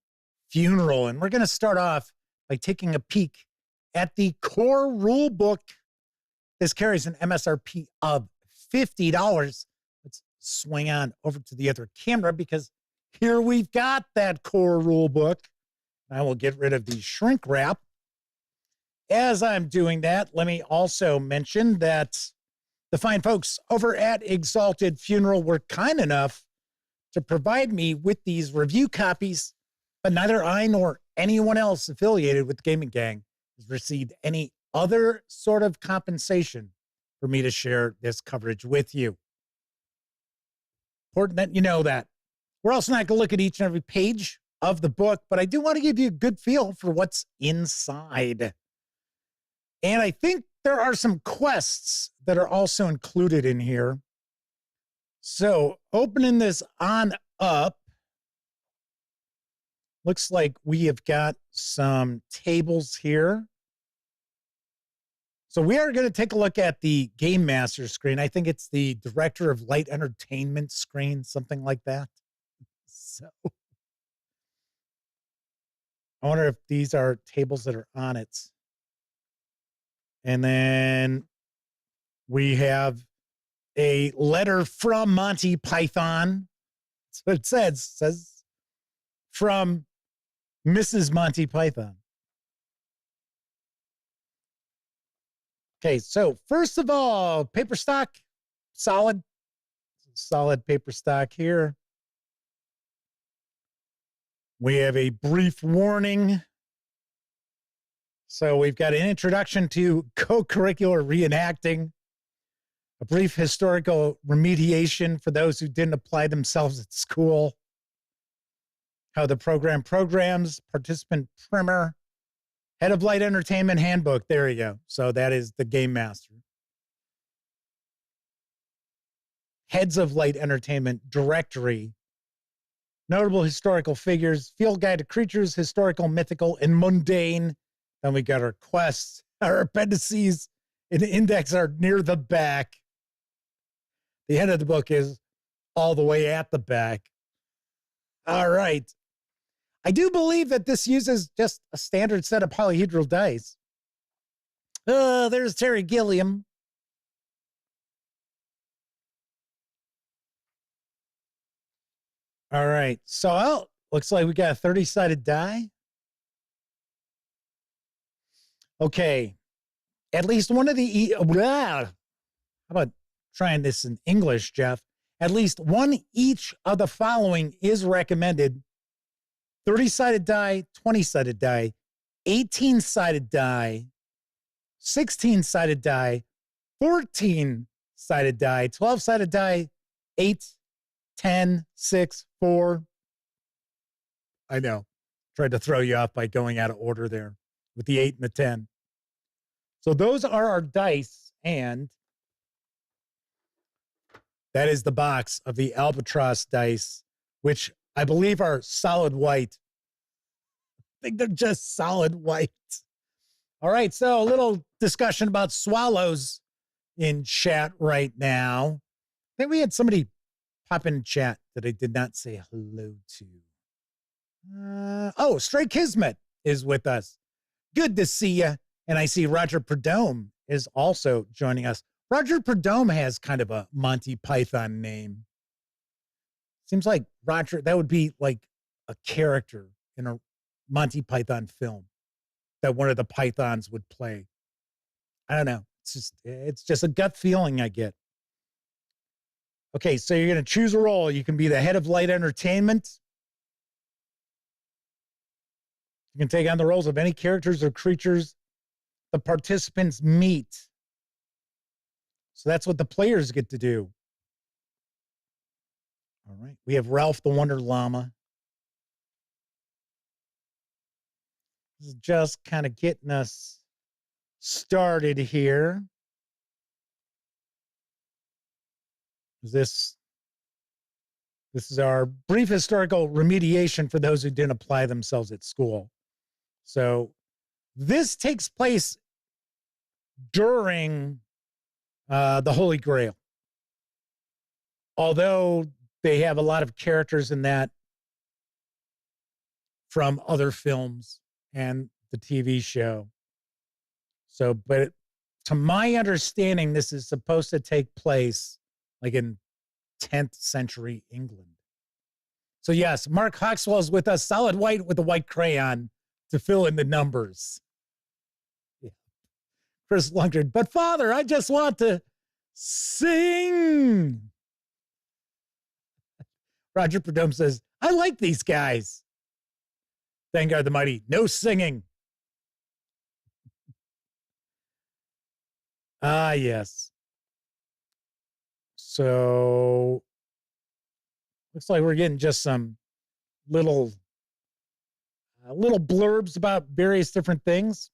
Funeral. And we're going to start off by taking a peek at the core rule book. This carries an MSRP of $50. Let's swing on over to the other camera because here we've got that core rule book. I will get rid of the shrink wrap. As I'm doing that, let me also mention that the fine folks over at Exalted Funeral were kind enough to provide me with these review copies, but neither I nor anyone else affiliated with the Gaming Gang has received any other sort of compensation for me to share this coverage with you. Important that you know that. We're also not going to look at each and every page of the book, but I do want to give you a good feel for what's inside. And I think there are some quests that are also included in here. So opening this on up, looks like we have got some tables here. So we are going to take a look at the Game Master screen. I think it's the Director of Light Entertainment screen, something like that. So I wonder if these are tables that are on it. And then we have a letter from Monty Python. That's what it says. It says from Mrs. Monty Python. Okay, so first of all, paper stock, solid paper stock here. We have a brief warning. So we've got an introduction to co-curricular reenacting, a brief historical remediation for those who didn't apply themselves at school, how the program programs, participant primer, Head of Light Entertainment Handbook. There you go. So that is the Game Master. Heads of Light Entertainment Directory. Notable historical figures. Field Guide to Creatures, Historical, Mythical, and Mundane. Then we got our quests. Our appendices and the index are near the back. The end of the book is all the way at the back. All right. I do believe that this uses just a standard set of polyhedral dice. There's Terry Gilliam. All right. So, looks like we got a 30-sided die. Okay. At least one of the... How about trying this in English, Jeff? At least one each of the following is recommended. 30-sided die, 20-sided die, 18-sided die, 16-sided die, 14-sided die, 12-sided die, 8, 10, 6, 4. I know. Tried to throw you off by going out of order there with the 8 and the 10. So those are our dice, and that is the box of the Albatross dice, which I believe are solid white. I think they're just solid white. All right, so a little discussion about swallows in chat right now. I think we had somebody pop in chat that I did not say hello to. Stray Kismet is with us. Good to see you. And I see Roger Perdome is also joining us. Roger Perdome has kind of a Monty Python name. Seems like Roger, that would be like a character in a Monty Python film that one of the Pythons would play. I don't know. It's just a gut feeling I get. Okay, so you're going to choose a role. You can be the head of Light Entertainment. You can take on the roles of any characters or creatures the participants meet. So that's what the players get to do. All right. We have Ralph the Wonder Llama. This is just kind of getting us started here. This is our brief historical remediation for those who didn't apply themselves at school. So this takes place during the Holy Grail. Although they have a lot of characters in that from other films and the TV show. So, but to my understanding, this is supposed to take place like in 10th century England. So yes, Mark Hawkswell is with us, solid white with a white crayon to fill in the numbers. Yeah. Chris Lundgren, but Father, I just want to sing. Roger Perdome says, I like these guys. Vanguard the Mighty, no singing. Ah, yes. So, looks like we're getting just some little blurbs about various different things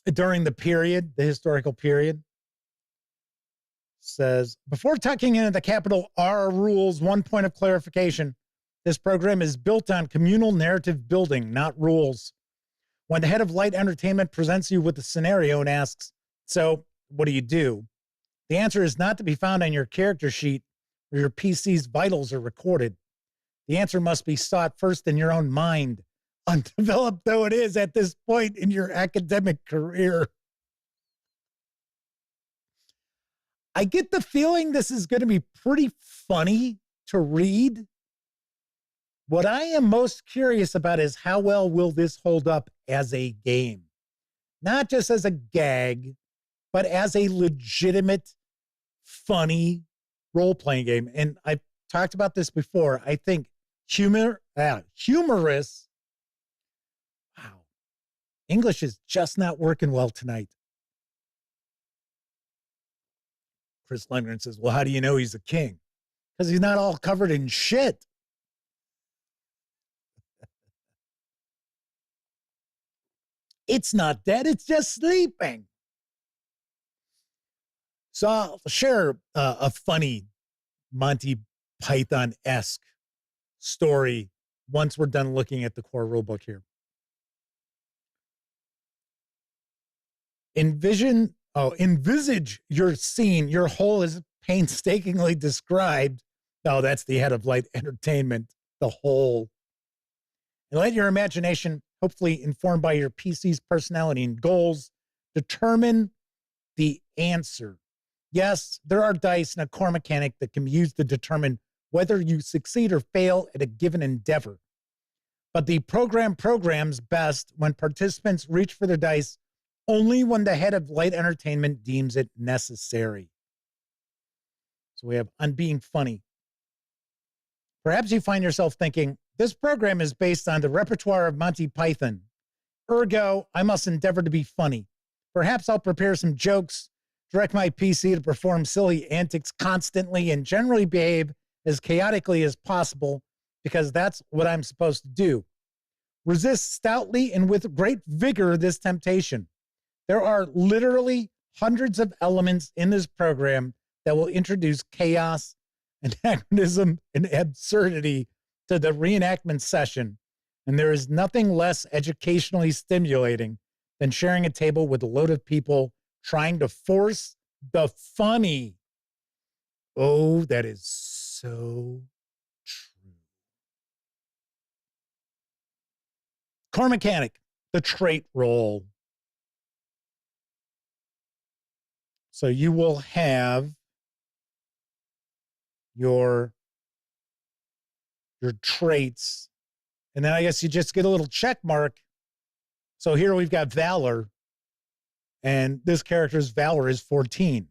during the period, the historical period. Says, before tucking into the capital R rules, one point of clarification. This program is built on communal narrative building, not rules. When the head of Light Entertainment presents you with a scenario and asks, so what do? The answer is not to be found on your character sheet where your PC's vitals are recorded. The answer must be sought first in your own mind, undeveloped though it is at this point in your academic career. I get the feeling this is going to be pretty funny to read. What I am most curious about is how well will this hold up as a game? Not just as a gag, but as a legitimate, funny role-playing game. And I've talked about this before. I think humorous. Wow. English is just not working well tonight. Chris Lundgren says, well, how do you know he's a king? Because he's not all covered in shit. It's not dead. It's just sleeping. So I'll share a funny Monty Python-esque story once we're done looking at the core rulebook here. Envisage your scene. Your whole is painstakingly described. Oh, that's the head of Light Entertainment, the whole. And let your imagination, hopefully informed by your PC's personality and goals, determine the answer. Yes, there are dice and a core mechanic that can be used to determine whether you succeed or fail at a given endeavor. But the program programs best when participants reach for their dice only when the head of Light Entertainment deems it necessary. So we have on being funny. Perhaps you find yourself thinking, this program is based on the repertoire of Monty Python. Ergo, I must endeavor to be funny. Perhaps I'll prepare some jokes, direct my PC to perform silly antics constantly, and generally behave as chaotically as possible because that's what I'm supposed to do. Resist stoutly and with great vigor this temptation. There are literally hundreds of elements in this program that will introduce chaos, anachronism, and absurdity to the reenactment session, and there is nothing less educationally stimulating than sharing a table with a load of people trying to force the funny. Oh, that is so true. Core mechanic, the trait roll. So you will have your traits, and then I guess you just get a little check mark. So here we've got Valor, and this character's Valor is 14.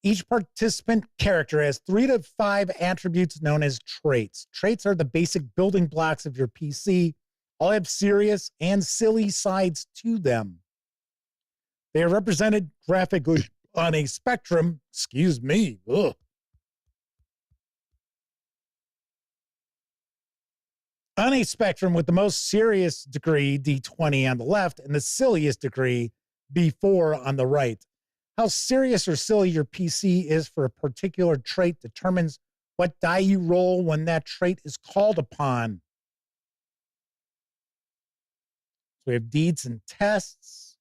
Each participant character has 3 to 5 attributes known as traits. Traits are the basic building blocks of your PC. All have serious and silly sides to them. They are represented graphically on a spectrum. Excuse me. Ugh. On a spectrum with the most serious degree, D20 on the left, and the silliest degree, B4 on the right. How serious or silly your PC is for a particular trait determines what die you roll when that trait is called upon. So we have deeds and tests.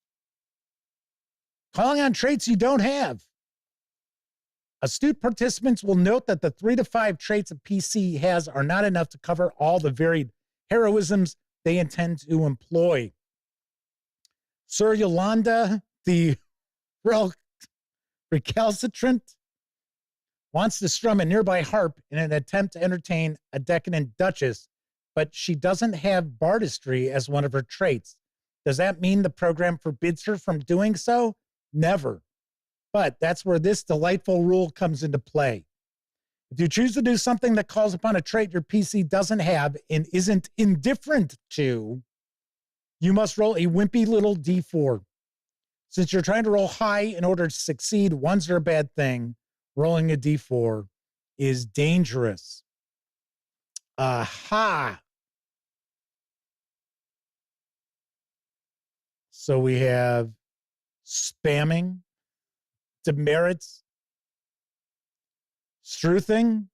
Calling on traits you don't have. Astute participants will note that the 3 to 5 traits a PC has are not enough to cover all the varied heroisms they intend to employ. Sir Yolanda, the recalcitrant, wants to strum a nearby harp in an attempt to entertain a decadent duchess, but she doesn't have bardistry as one of her traits. Does that mean the program forbids her from doing so? Never. But that's where this delightful rule comes into play. If you choose to do something that calls upon a trait your PC doesn't have and isn't indifferent to, you must roll a wimpy little D4. Since you're trying to roll high in order to succeed, ones are a bad thing. Rolling a D4 is dangerous. Aha. So we have spamming, demerits, struthing.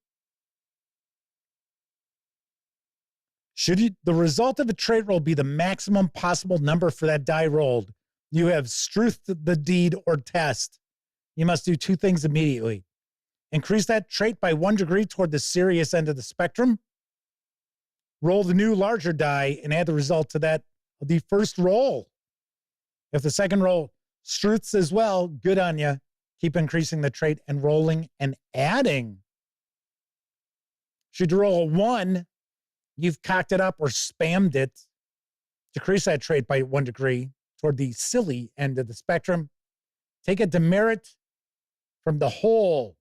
Should the result of a trait roll be the maximum possible number for that die rolled, you have struthed the deed or test. You must do 2 things immediately. Increase that trait by 1 degree toward the serious end of the spectrum. Roll the new larger die and add the result to that of the first roll. If the second roll struths as well, good on you. Keep increasing the trait and rolling and adding. Should you roll a 1, you've cocked it up or spammed it. Decrease that trait by 1 degree toward the silly end of the spectrum. Take a demerit from the whole.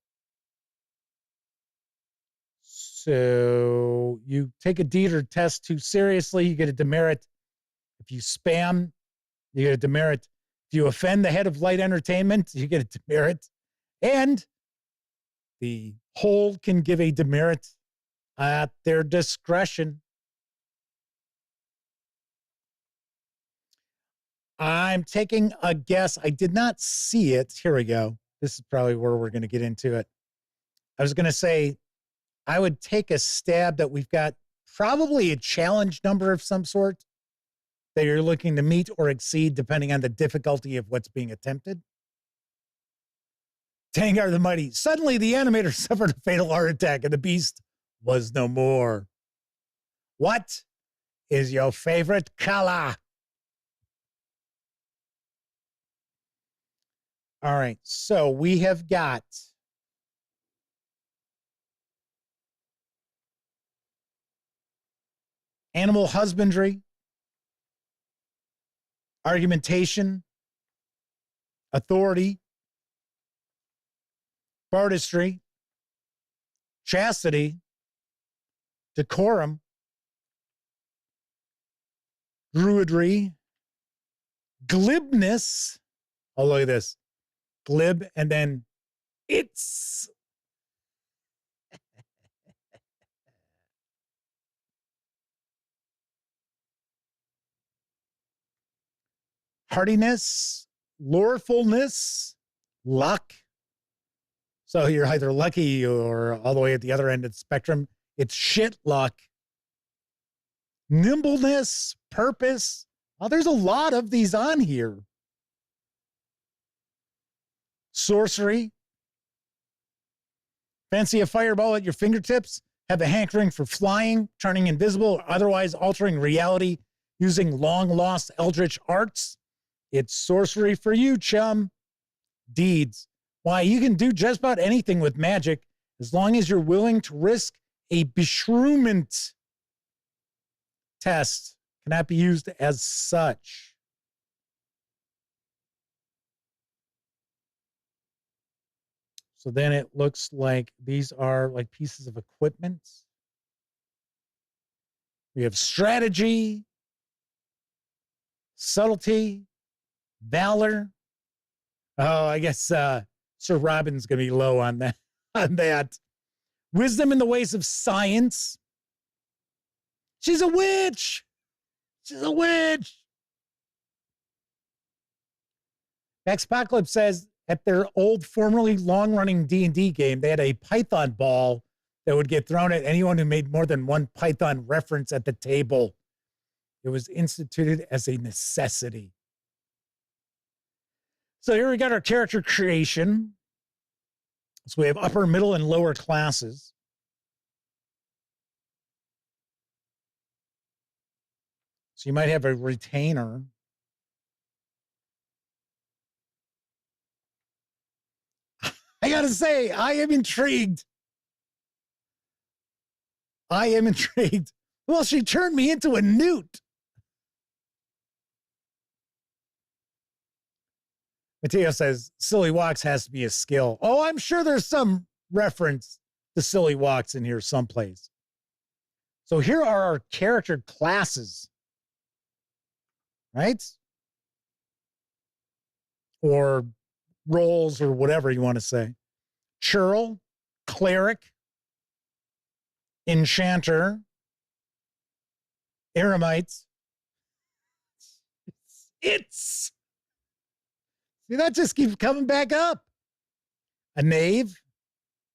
So you take a deed or test too seriously, you get a demerit. If you spam, you get a demerit. If you offend the head of light entertainment, you get a demerit. And the whole can give a demerit at their discretion. I'm taking a guess. I did not see it. Here we go. This is probably where we're going to get into it. I was going to say, I would take a stab that we've got probably a challenge number of some sort that you're looking to meet or exceed depending on the difficulty of what's being attempted. Dangar the Mighty. Suddenly the animator suffered a fatal heart attack and the beast was no more. What is your favorite color? All right, so we have got animal husbandry, argumentation, authority, bardistry, chastity, decorum, druidry, glibness. Oh, look at this. Glib, and then it's. Hardiness, lorefulness, luck. So you're either lucky or all the way at the other end of the spectrum. It's shit luck. Nimbleness, purpose. Oh, there's a lot of these on here. Sorcery. Fancy a fireball at your fingertips? Have a hankering for flying, turning invisible, or otherwise altering reality using long-lost eldritch arts? It's sorcery for you, chum. Deeds. Why, you can do just about anything with magic as long as you're willing to risk a beshrew test. Cannot be used as such. So then it looks like these are like pieces of equipment. We have strategy, subtlety, valor. Oh, I guess Sir Robin's going to be low on that. Wisdom in the ways of science. She's a witch. She's a witch. Expocalypse says at their old, formerly long-running D&D game, they had a Python ball that would get thrown at anyone who made more than one Python reference at the table. It was instituted as a necessity. So here we got our character creation. So we have upper, middle, and lower classes. So you might have a retainer. I gotta say, I am intrigued. Well, she turned me into a newt. Mateo says, silly walks has to be a skill. Oh, I'm sure there's some reference to silly walks in here someplace. So here are our character classes. Right? Or roles or whatever you want to say. Churl, cleric, enchanter, eremite. See, that just keeps coming back up. A knave.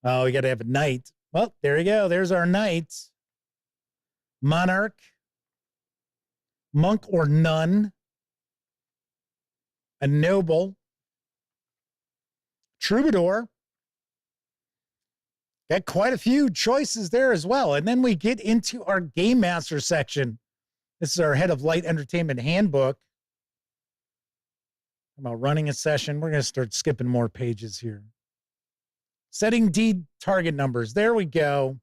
Oh, we got to have a knight. Well, there you go. There's our knight. Monarch. Monk or nun. A noble. Troubadour. Got quite a few choices there as well. And then we get into our Game Master section. This is our Head of Light Entertainment Handbook. About running a session. We're going to start skipping more pages here. Setting deed target numbers. There we go.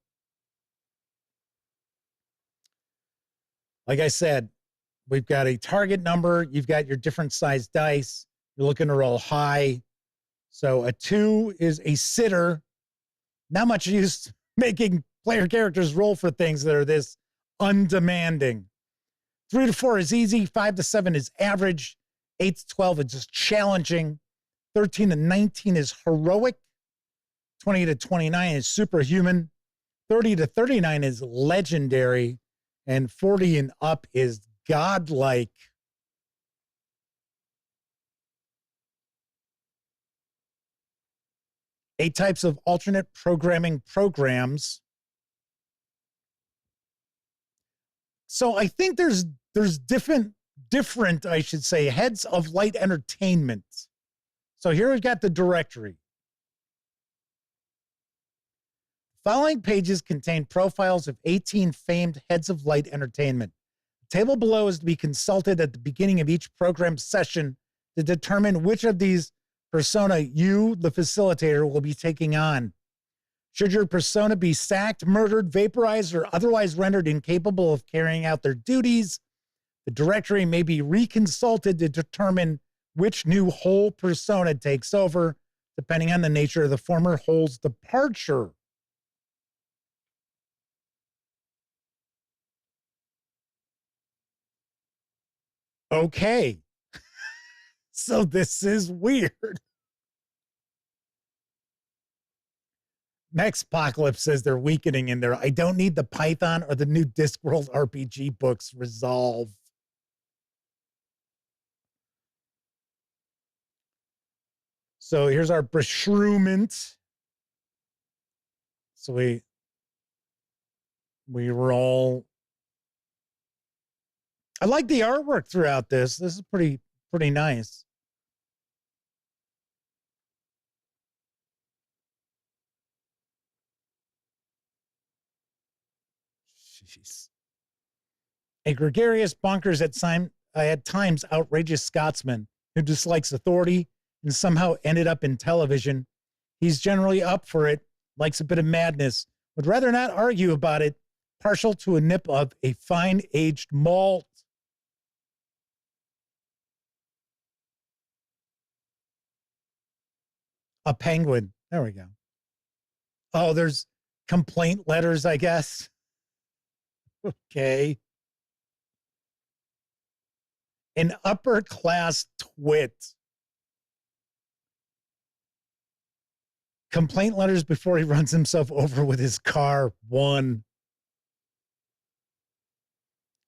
Like I said, we've got a target number. You've got your different size dice. You're looking to roll high. So a 2 is a sitter. Not much use making player characters roll for things that are this undemanding. 3 to 4 is easy. 5 to 7 is average. 8 to 12 is just challenging. 13 to 19 is heroic. 20 to 29 is superhuman. 30 to 39 is legendary. And 40 and up is godlike. Eight types of alternate programming programs. So I think there's different, I should say, heads of light entertainment. So here we've got the directory. Following pages contain profiles of 18 famed heads of light entertainment. The table below is to be consulted at the beginning of each program session to determine which of these persona you, the facilitator, will be taking on. Should your persona be sacked, murdered, vaporized, or otherwise rendered incapable of carrying out their duties, the directory may be reconsulted to determine which new whole persona takes over, depending on the nature of the former whole's departure. Okay. So this is weird. Apocalypse says they're weakening in there. I don't need the Python or the new Discworld RPG books. Resolve. So here's our beshrew-ment. So we roll. I like the artwork throughout this. This is pretty nice. Jeez. A gregarious, bonkers at times outrageous Scotsman who dislikes authority and somehow ended up in television. He's generally up for it, likes a bit of madness, would rather not argue about it, partial to a nip of a fine aged malt. A penguin. There we go. Oh, there's complaint letters, I guess. Okay. An upper class twit. Complaint letters before he runs himself over with his car. 1.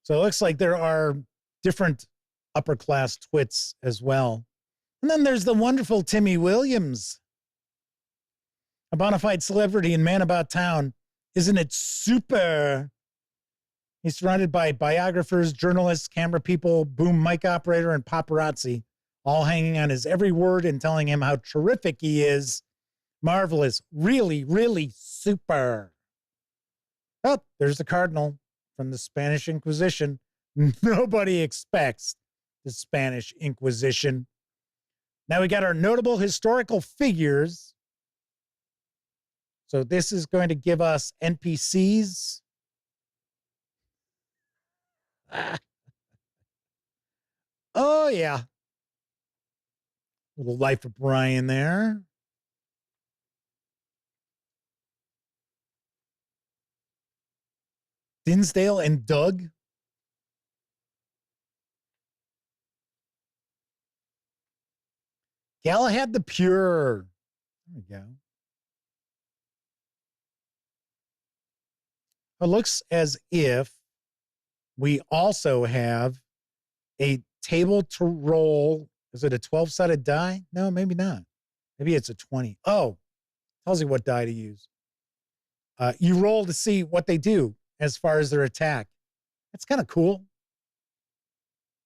So it looks like there are different upper class twits as well. And then there's the wonderful Timmy Williams, a bona fide celebrity and man about town. Isn't it super? He's surrounded by biographers, journalists, camera people, boom mic operator, and paparazzi, all hanging on his every word and telling him how terrific he is. Marvelous. Really, really super. Oh, there's the Cardinal from the Spanish Inquisition. Nobody expects the Spanish Inquisition. Now we got our notable historical figures. So this is going to give us NPCs. Oh, yeah. Little Life of Brian there. Dinsdale and Doug. Galahad the Pure. There we go. It looks as if we also have a table to roll. Is it a 12-sided die? No, maybe not. Maybe it's a 20. Oh, tells you what die to use. You roll to see what they do as far as their attack. That's kind of cool.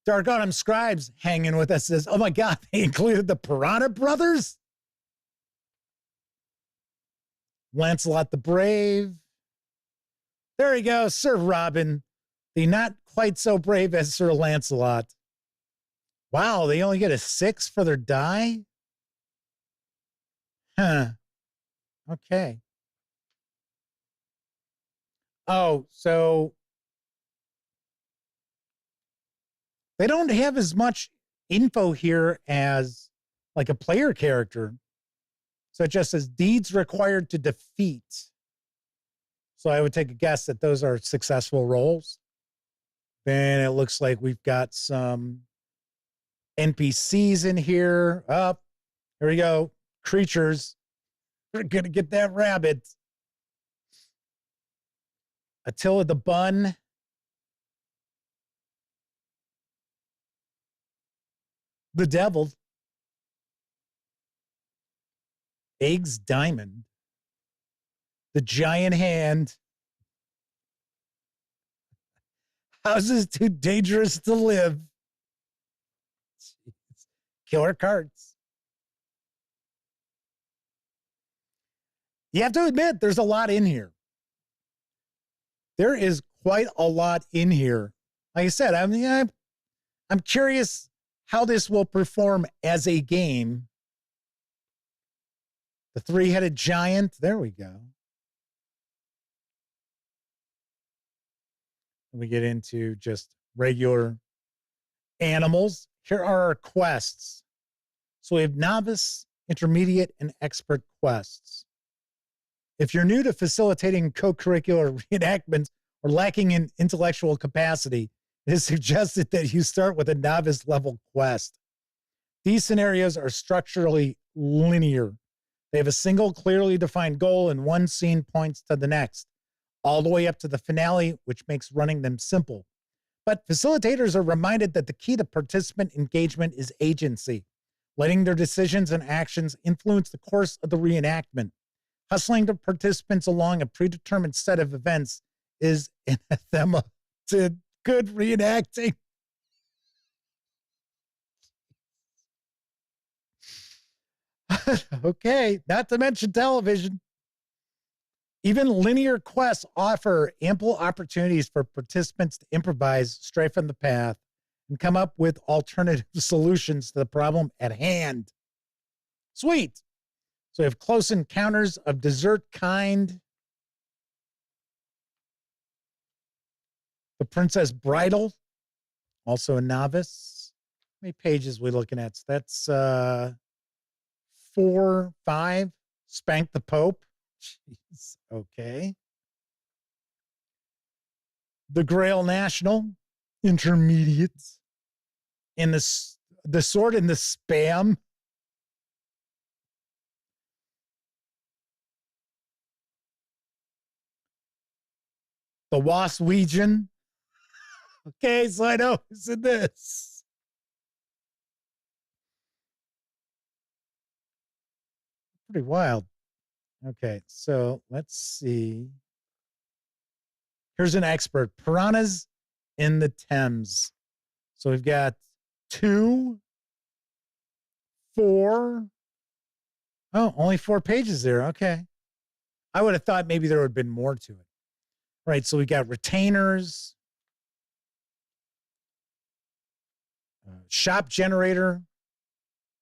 Dark Autumn Scribes hanging with us says, oh my God, they included the Piranha Brothers? Lancelot the Brave. There you go, Sir Robin, the not quite so brave as Sir Lancelot. Wow, they only get a 6 for their die? Huh. Okay. Oh, so They don't have as much info here as like a player character. So it just says deeds required to defeat. So I would take a guess that those are successful rolls. Then it looks like we've got some NPCs in here. Up. Here we go. Creatures. We're going to get that rabbit. Attila the Bun. The Devil. Eggs Diamond. The Giant Hand. Houses Too Dangerous to Live. Jeez. Killer Cards. You have to admit, there's a lot in here. There is quite a lot in here. Like I said, I'm curious how this will perform as a game. The three-headed giant. There we go. We get into just regular animals. Here are our quests. So we have novice, intermediate, and expert quests. If you're new to facilitating co-curricular reenactments or lacking in intellectual capacity, it is suggested that you start with a novice level quest. These scenarios are structurally linear. They have a single clearly defined goal and one scene points to the next, all the way up to the finale, which makes running them simple. But facilitators are reminded that the key to participant engagement is agency, letting their decisions and actions influence the course of the reenactment. Hustling the participants along a predetermined set of events is anathema to good reenacting. Okay, not to mention television. Even linear quests offer ample opportunities for participants to improvise, stray from the path, and come up with alternative solutions to the problem at hand. Sweet. So we have close encounters of dessert kind. The Princess Bridal, also a novice. How many pages are we looking at? So that's 4, 5. Spank the Pope. Jeez, okay. The Grail National, intermediate. And the Sword in the Spam. The Waswegian. Okay, so I know who's in this. Pretty wild. Okay, so let's see. Here's an expert. Piranhas in the Thames. So we've got 2, 4. Oh, only 4 pages there. Okay. I would have thought maybe there would have been more to it. Right, so we got retainers, shop generator,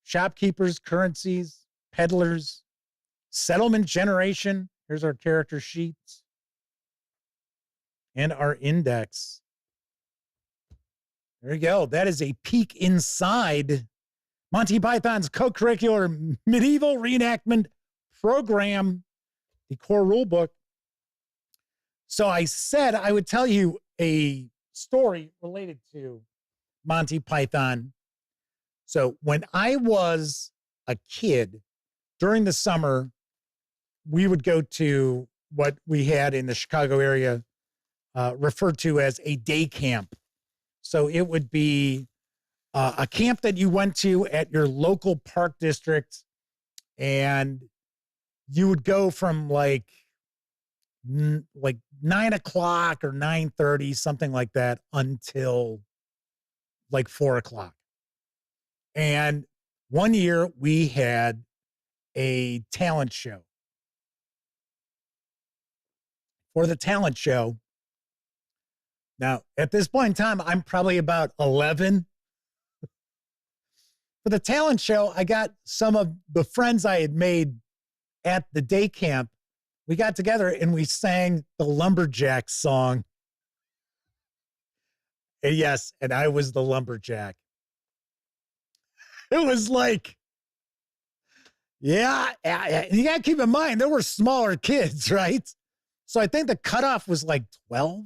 shopkeepers, currencies, peddlers, settlement generation. Here's our character sheets and our index. There you go. That is a peek inside Monty Python's Co-Curricular Medieval Reenactment Program, the core rulebook. So I said I would tell you a story related to Monty Python. So when I was a kid, during the summer, we would go to what we had in the Chicago area referred to as a day camp. So it would be a camp that you went to at your local park district, and you would go from like 9 o'clock or 9:30, something like that, until like 4 o'clock. And one year we had a talent show. For the talent show, now at this point in time, I'm probably about 11. For the talent show, I got some of the friends I had made at the day camp. We got together and we sang the Lumberjack song. And yes, and I was the lumberjack. It was like, yeah, you got to keep in mind, there were smaller kids, right? So I think the cutoff was like 12.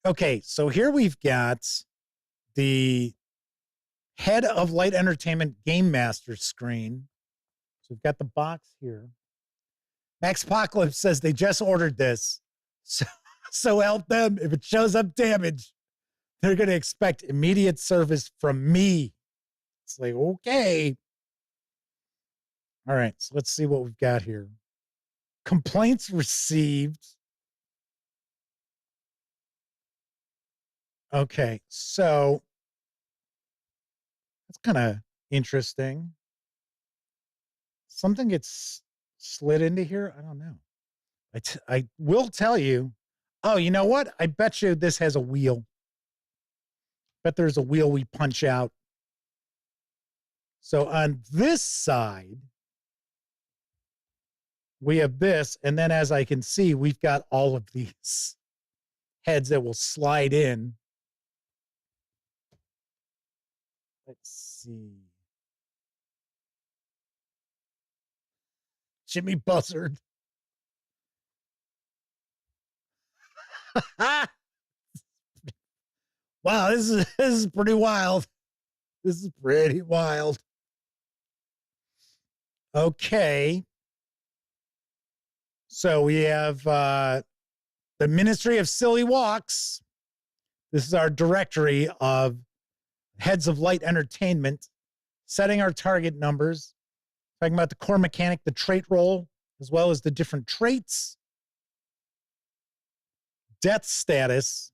Okay, so here we've got the Head of Light Entertainment Game Master screen. So we've got the box here. Max Apocalypse says they just ordered this. So help them. If it shows up damaged, they're going to expect immediate service from me. It's like, okay. All right, so let's see what we've got here. Complaints received. Okay, so that's kind of interesting. Something gets slid into here. I don't know. I will tell you. Oh, you know what? I bet you this has a wheel. Bet there's a wheel we punch out. So on this side, we have this. And then as I can see, we've got all of these heads that will slide in. Let's see. Jimmy Buzzard. Wow, this is pretty wild. This is pretty wild. Okay. So we have the Ministry of Silly Walks. This is our directory of heads of light entertainment, setting our target numbers, talking about the core mechanic, the trait roll, as well as the different traits, death status,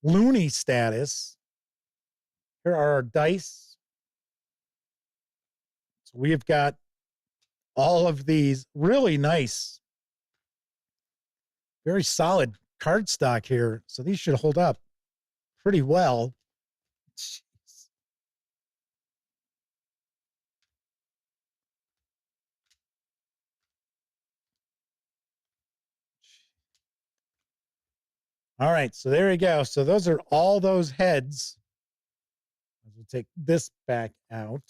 loony status. Here are our dice. So we have got all of these really nice, very solid card stock here. So these should hold up pretty well. Jeez. All right, so there you go. So those are all those heads. We'll take this back out.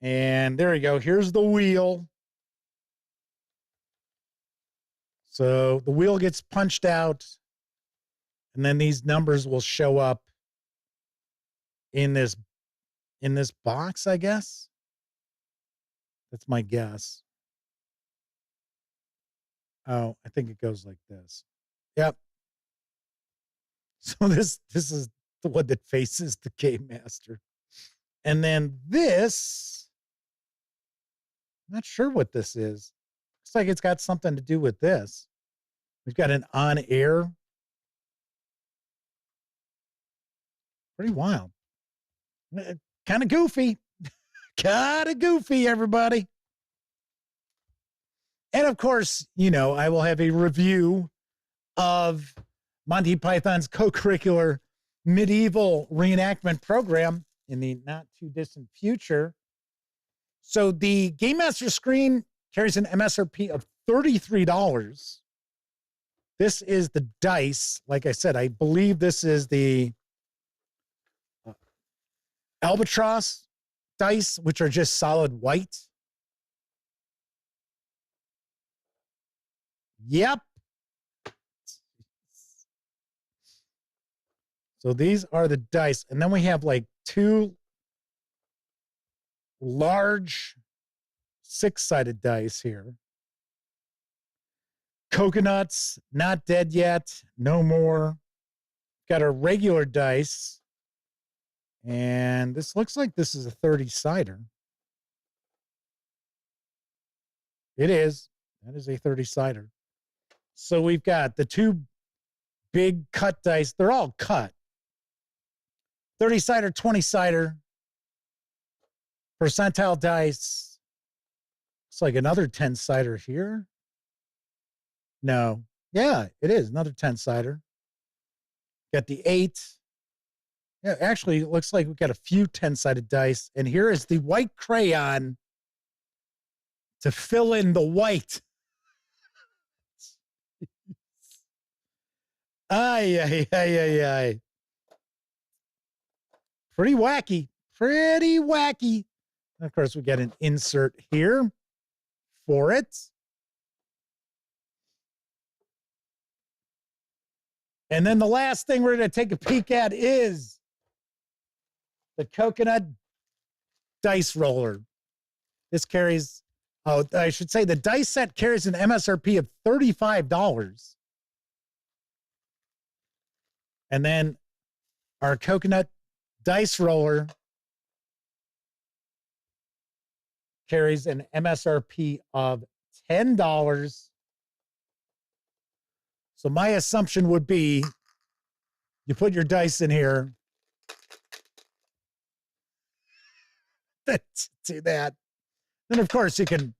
And there you go. Here's the wheel. So the wheel gets punched out. And then these numbers will show up in this box, I guess. That's my guess. Oh, I think it goes like this. Yep. So this is the one that faces the Game Master. And then this, I'm not sure what this is. Looks like it's got something to do with this. We've got an on-air. Pretty wild. Kind of goofy. Kind of goofy, everybody. And of course, you know, I will have a review of Monty Python's Co-Curricular Medieval Reenactment program in the not too distant future. So the Game Master screen carries an MSRP of $33. This is the dice. Like I said, I believe this is the Albatross dice, which are just solid white. Yep. So these are the dice. And then we have like two large 6-sided dice here. Coconuts, not dead yet, no more. Got a regular dice. And this looks like this is a 30-sider. It is. That is a 30-sider. So we've got the two big cut dice. They're all cut. 30-sider, 20-sider. Percentile dice. It's like another 10-sider here. No. Yeah, it is. Another 10-sider. Got the 8. Yeah, actually, it looks like we've got a few 10-sided dice. And here is the white crayon to fill in the white. Ay, ay, ay, ay, ay. Pretty wacky. Pretty wacky. And of course, we get an insert here for it. And then the last thing we're going to take a peek at is the coconut dice roller. This carries, I should say the dice set carries an MSRP of $35. And then our coconut dice roller carries an MSRP of $10. So my assumption would be you put your dice in here. Let's do that. Then, of course, you can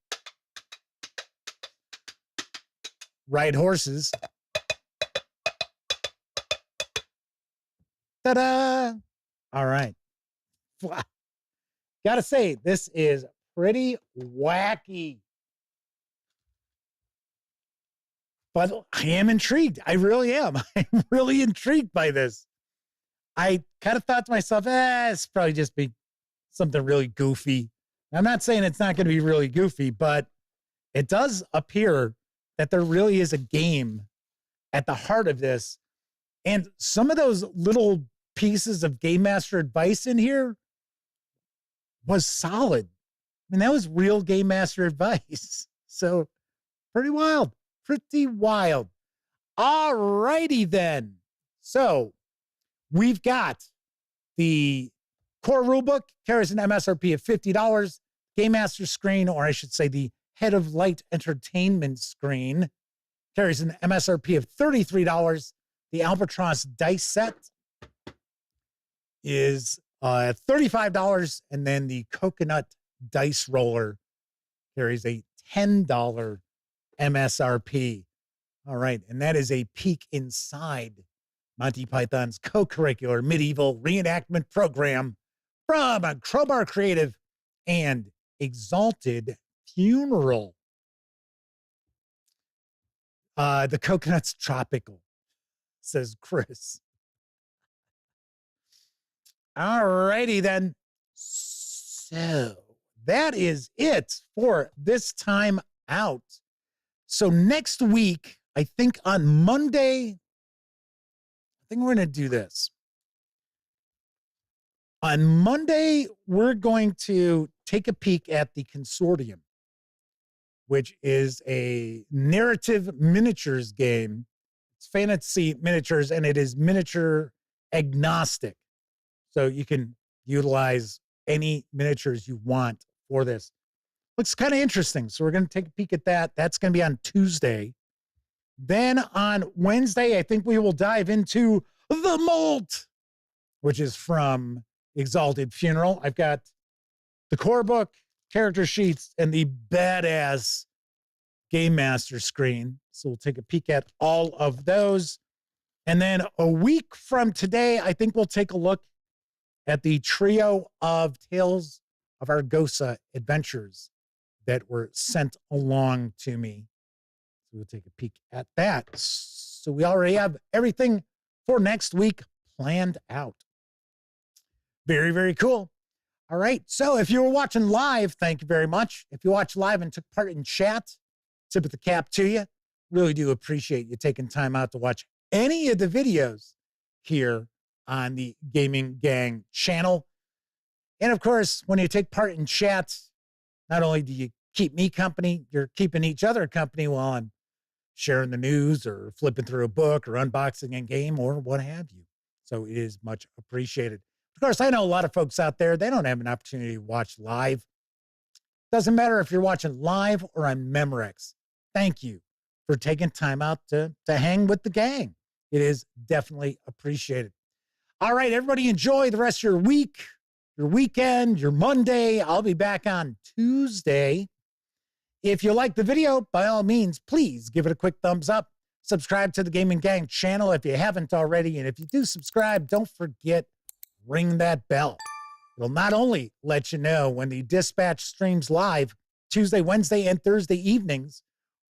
ride horses. Ta-da! All right. Gotta say, this is pretty wacky. But I am intrigued. I really am. I'm really intrigued by this. I kind of thought to myself, it's probably just be something really goofy. I'm not saying it's not going to be really goofy, but it does appear that there really is a game at the heart of this. And some of those little pieces of Game Master advice in here was solid. I mean, that was real Game Master advice. So pretty wild. Pretty wild. All righty then. So we've got the core rulebook, carries an MSRP of $50. Game Master screen, or I should say the Head of Light Entertainment screen, carries an MSRP of $33. The Albatross Dice Set is $35. And then the Coconut Dice Roller carries a $10 MSRP. All right. And that is a peek inside Monty Python's Co-Curricular Medieval Reenactment program from a Crowbar Creative and Exalted Funeral. The coconut's tropical, says Chris. All righty then. So that is it for this time out. So next week, I think on Monday, I think we're going to do this. On Monday, we're going to take a peek at the Consortium, which is a narrative miniatures game. It's fantasy miniatures, and it is miniature agnostic. So you can utilize any miniatures you want for this. Looks kind of interesting. So we're going to take a peek at that. That's going to be on Tuesday. Then on Wednesday, I think we will dive into The Molt, which is from Exalted Funeral. I've got the core book, character sheets, and the badass Game Master screen. So we'll take a peek at all of those. And then a week from today, I think we'll take a look at the trio of Tales of Argosa adventures that were sent along to me. So we'll take a peek at that. So we already have everything for next week planned out. Very, very cool. All right. So if you were watching live, thank you very much. If you watched live and took part in chat, tip of the cap to you. Really do appreciate you taking time out to watch any of the videos here on the Gaming Gang channel. And of course, when you take part in chat, not only do you keep me company, you're keeping each other company while I'm sharing the news or flipping through a book or unboxing a game or what have you. So it is much appreciated. Of course, I know a lot of folks out there, they don't have an opportunity to watch live. Doesn't matter if you're watching live or on Memorex. Thank you for taking time out to hang with the gang. It is definitely appreciated. All right, everybody enjoy the rest of your week, your weekend, your Monday. I'll be back on Tuesday. If you like the video, by all means, please give it a quick thumbs up. Subscribe to the Gaming Gang channel if you haven't already. And if you do subscribe, don't forget, ring that bell. It'll not only let you know when the Dispatch streams live Tuesday, Wednesday, and Thursday evenings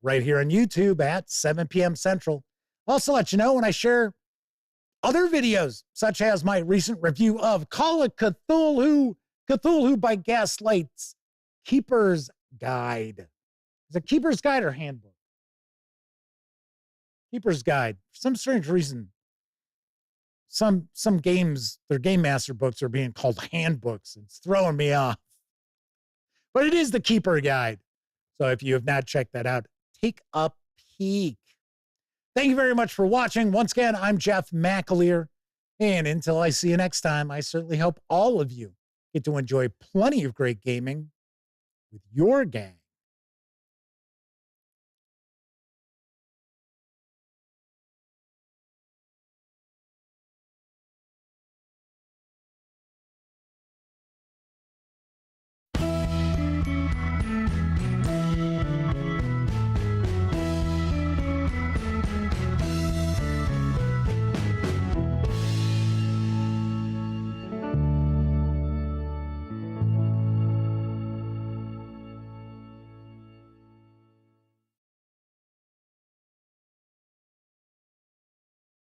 right here on YouTube at 7 p.m. Central. I'll also let you know when I share other videos, such as my recent review of Call of Cthulhu, Cthulhu by Gaslight's Keeper's Guide. Is it Keeper's Guide or Handbook? Keeper's Guide. For some strange reason, some games, their Game Master books are being called handbooks. It's throwing me off. But it is the Keeper Guide. So if you have not checked that out, take a peek. Thank you very much for watching. Once again, I'm Jeff McAleer. And until I see you next time, I certainly hope all of you get to enjoy plenty of great gaming with your gang.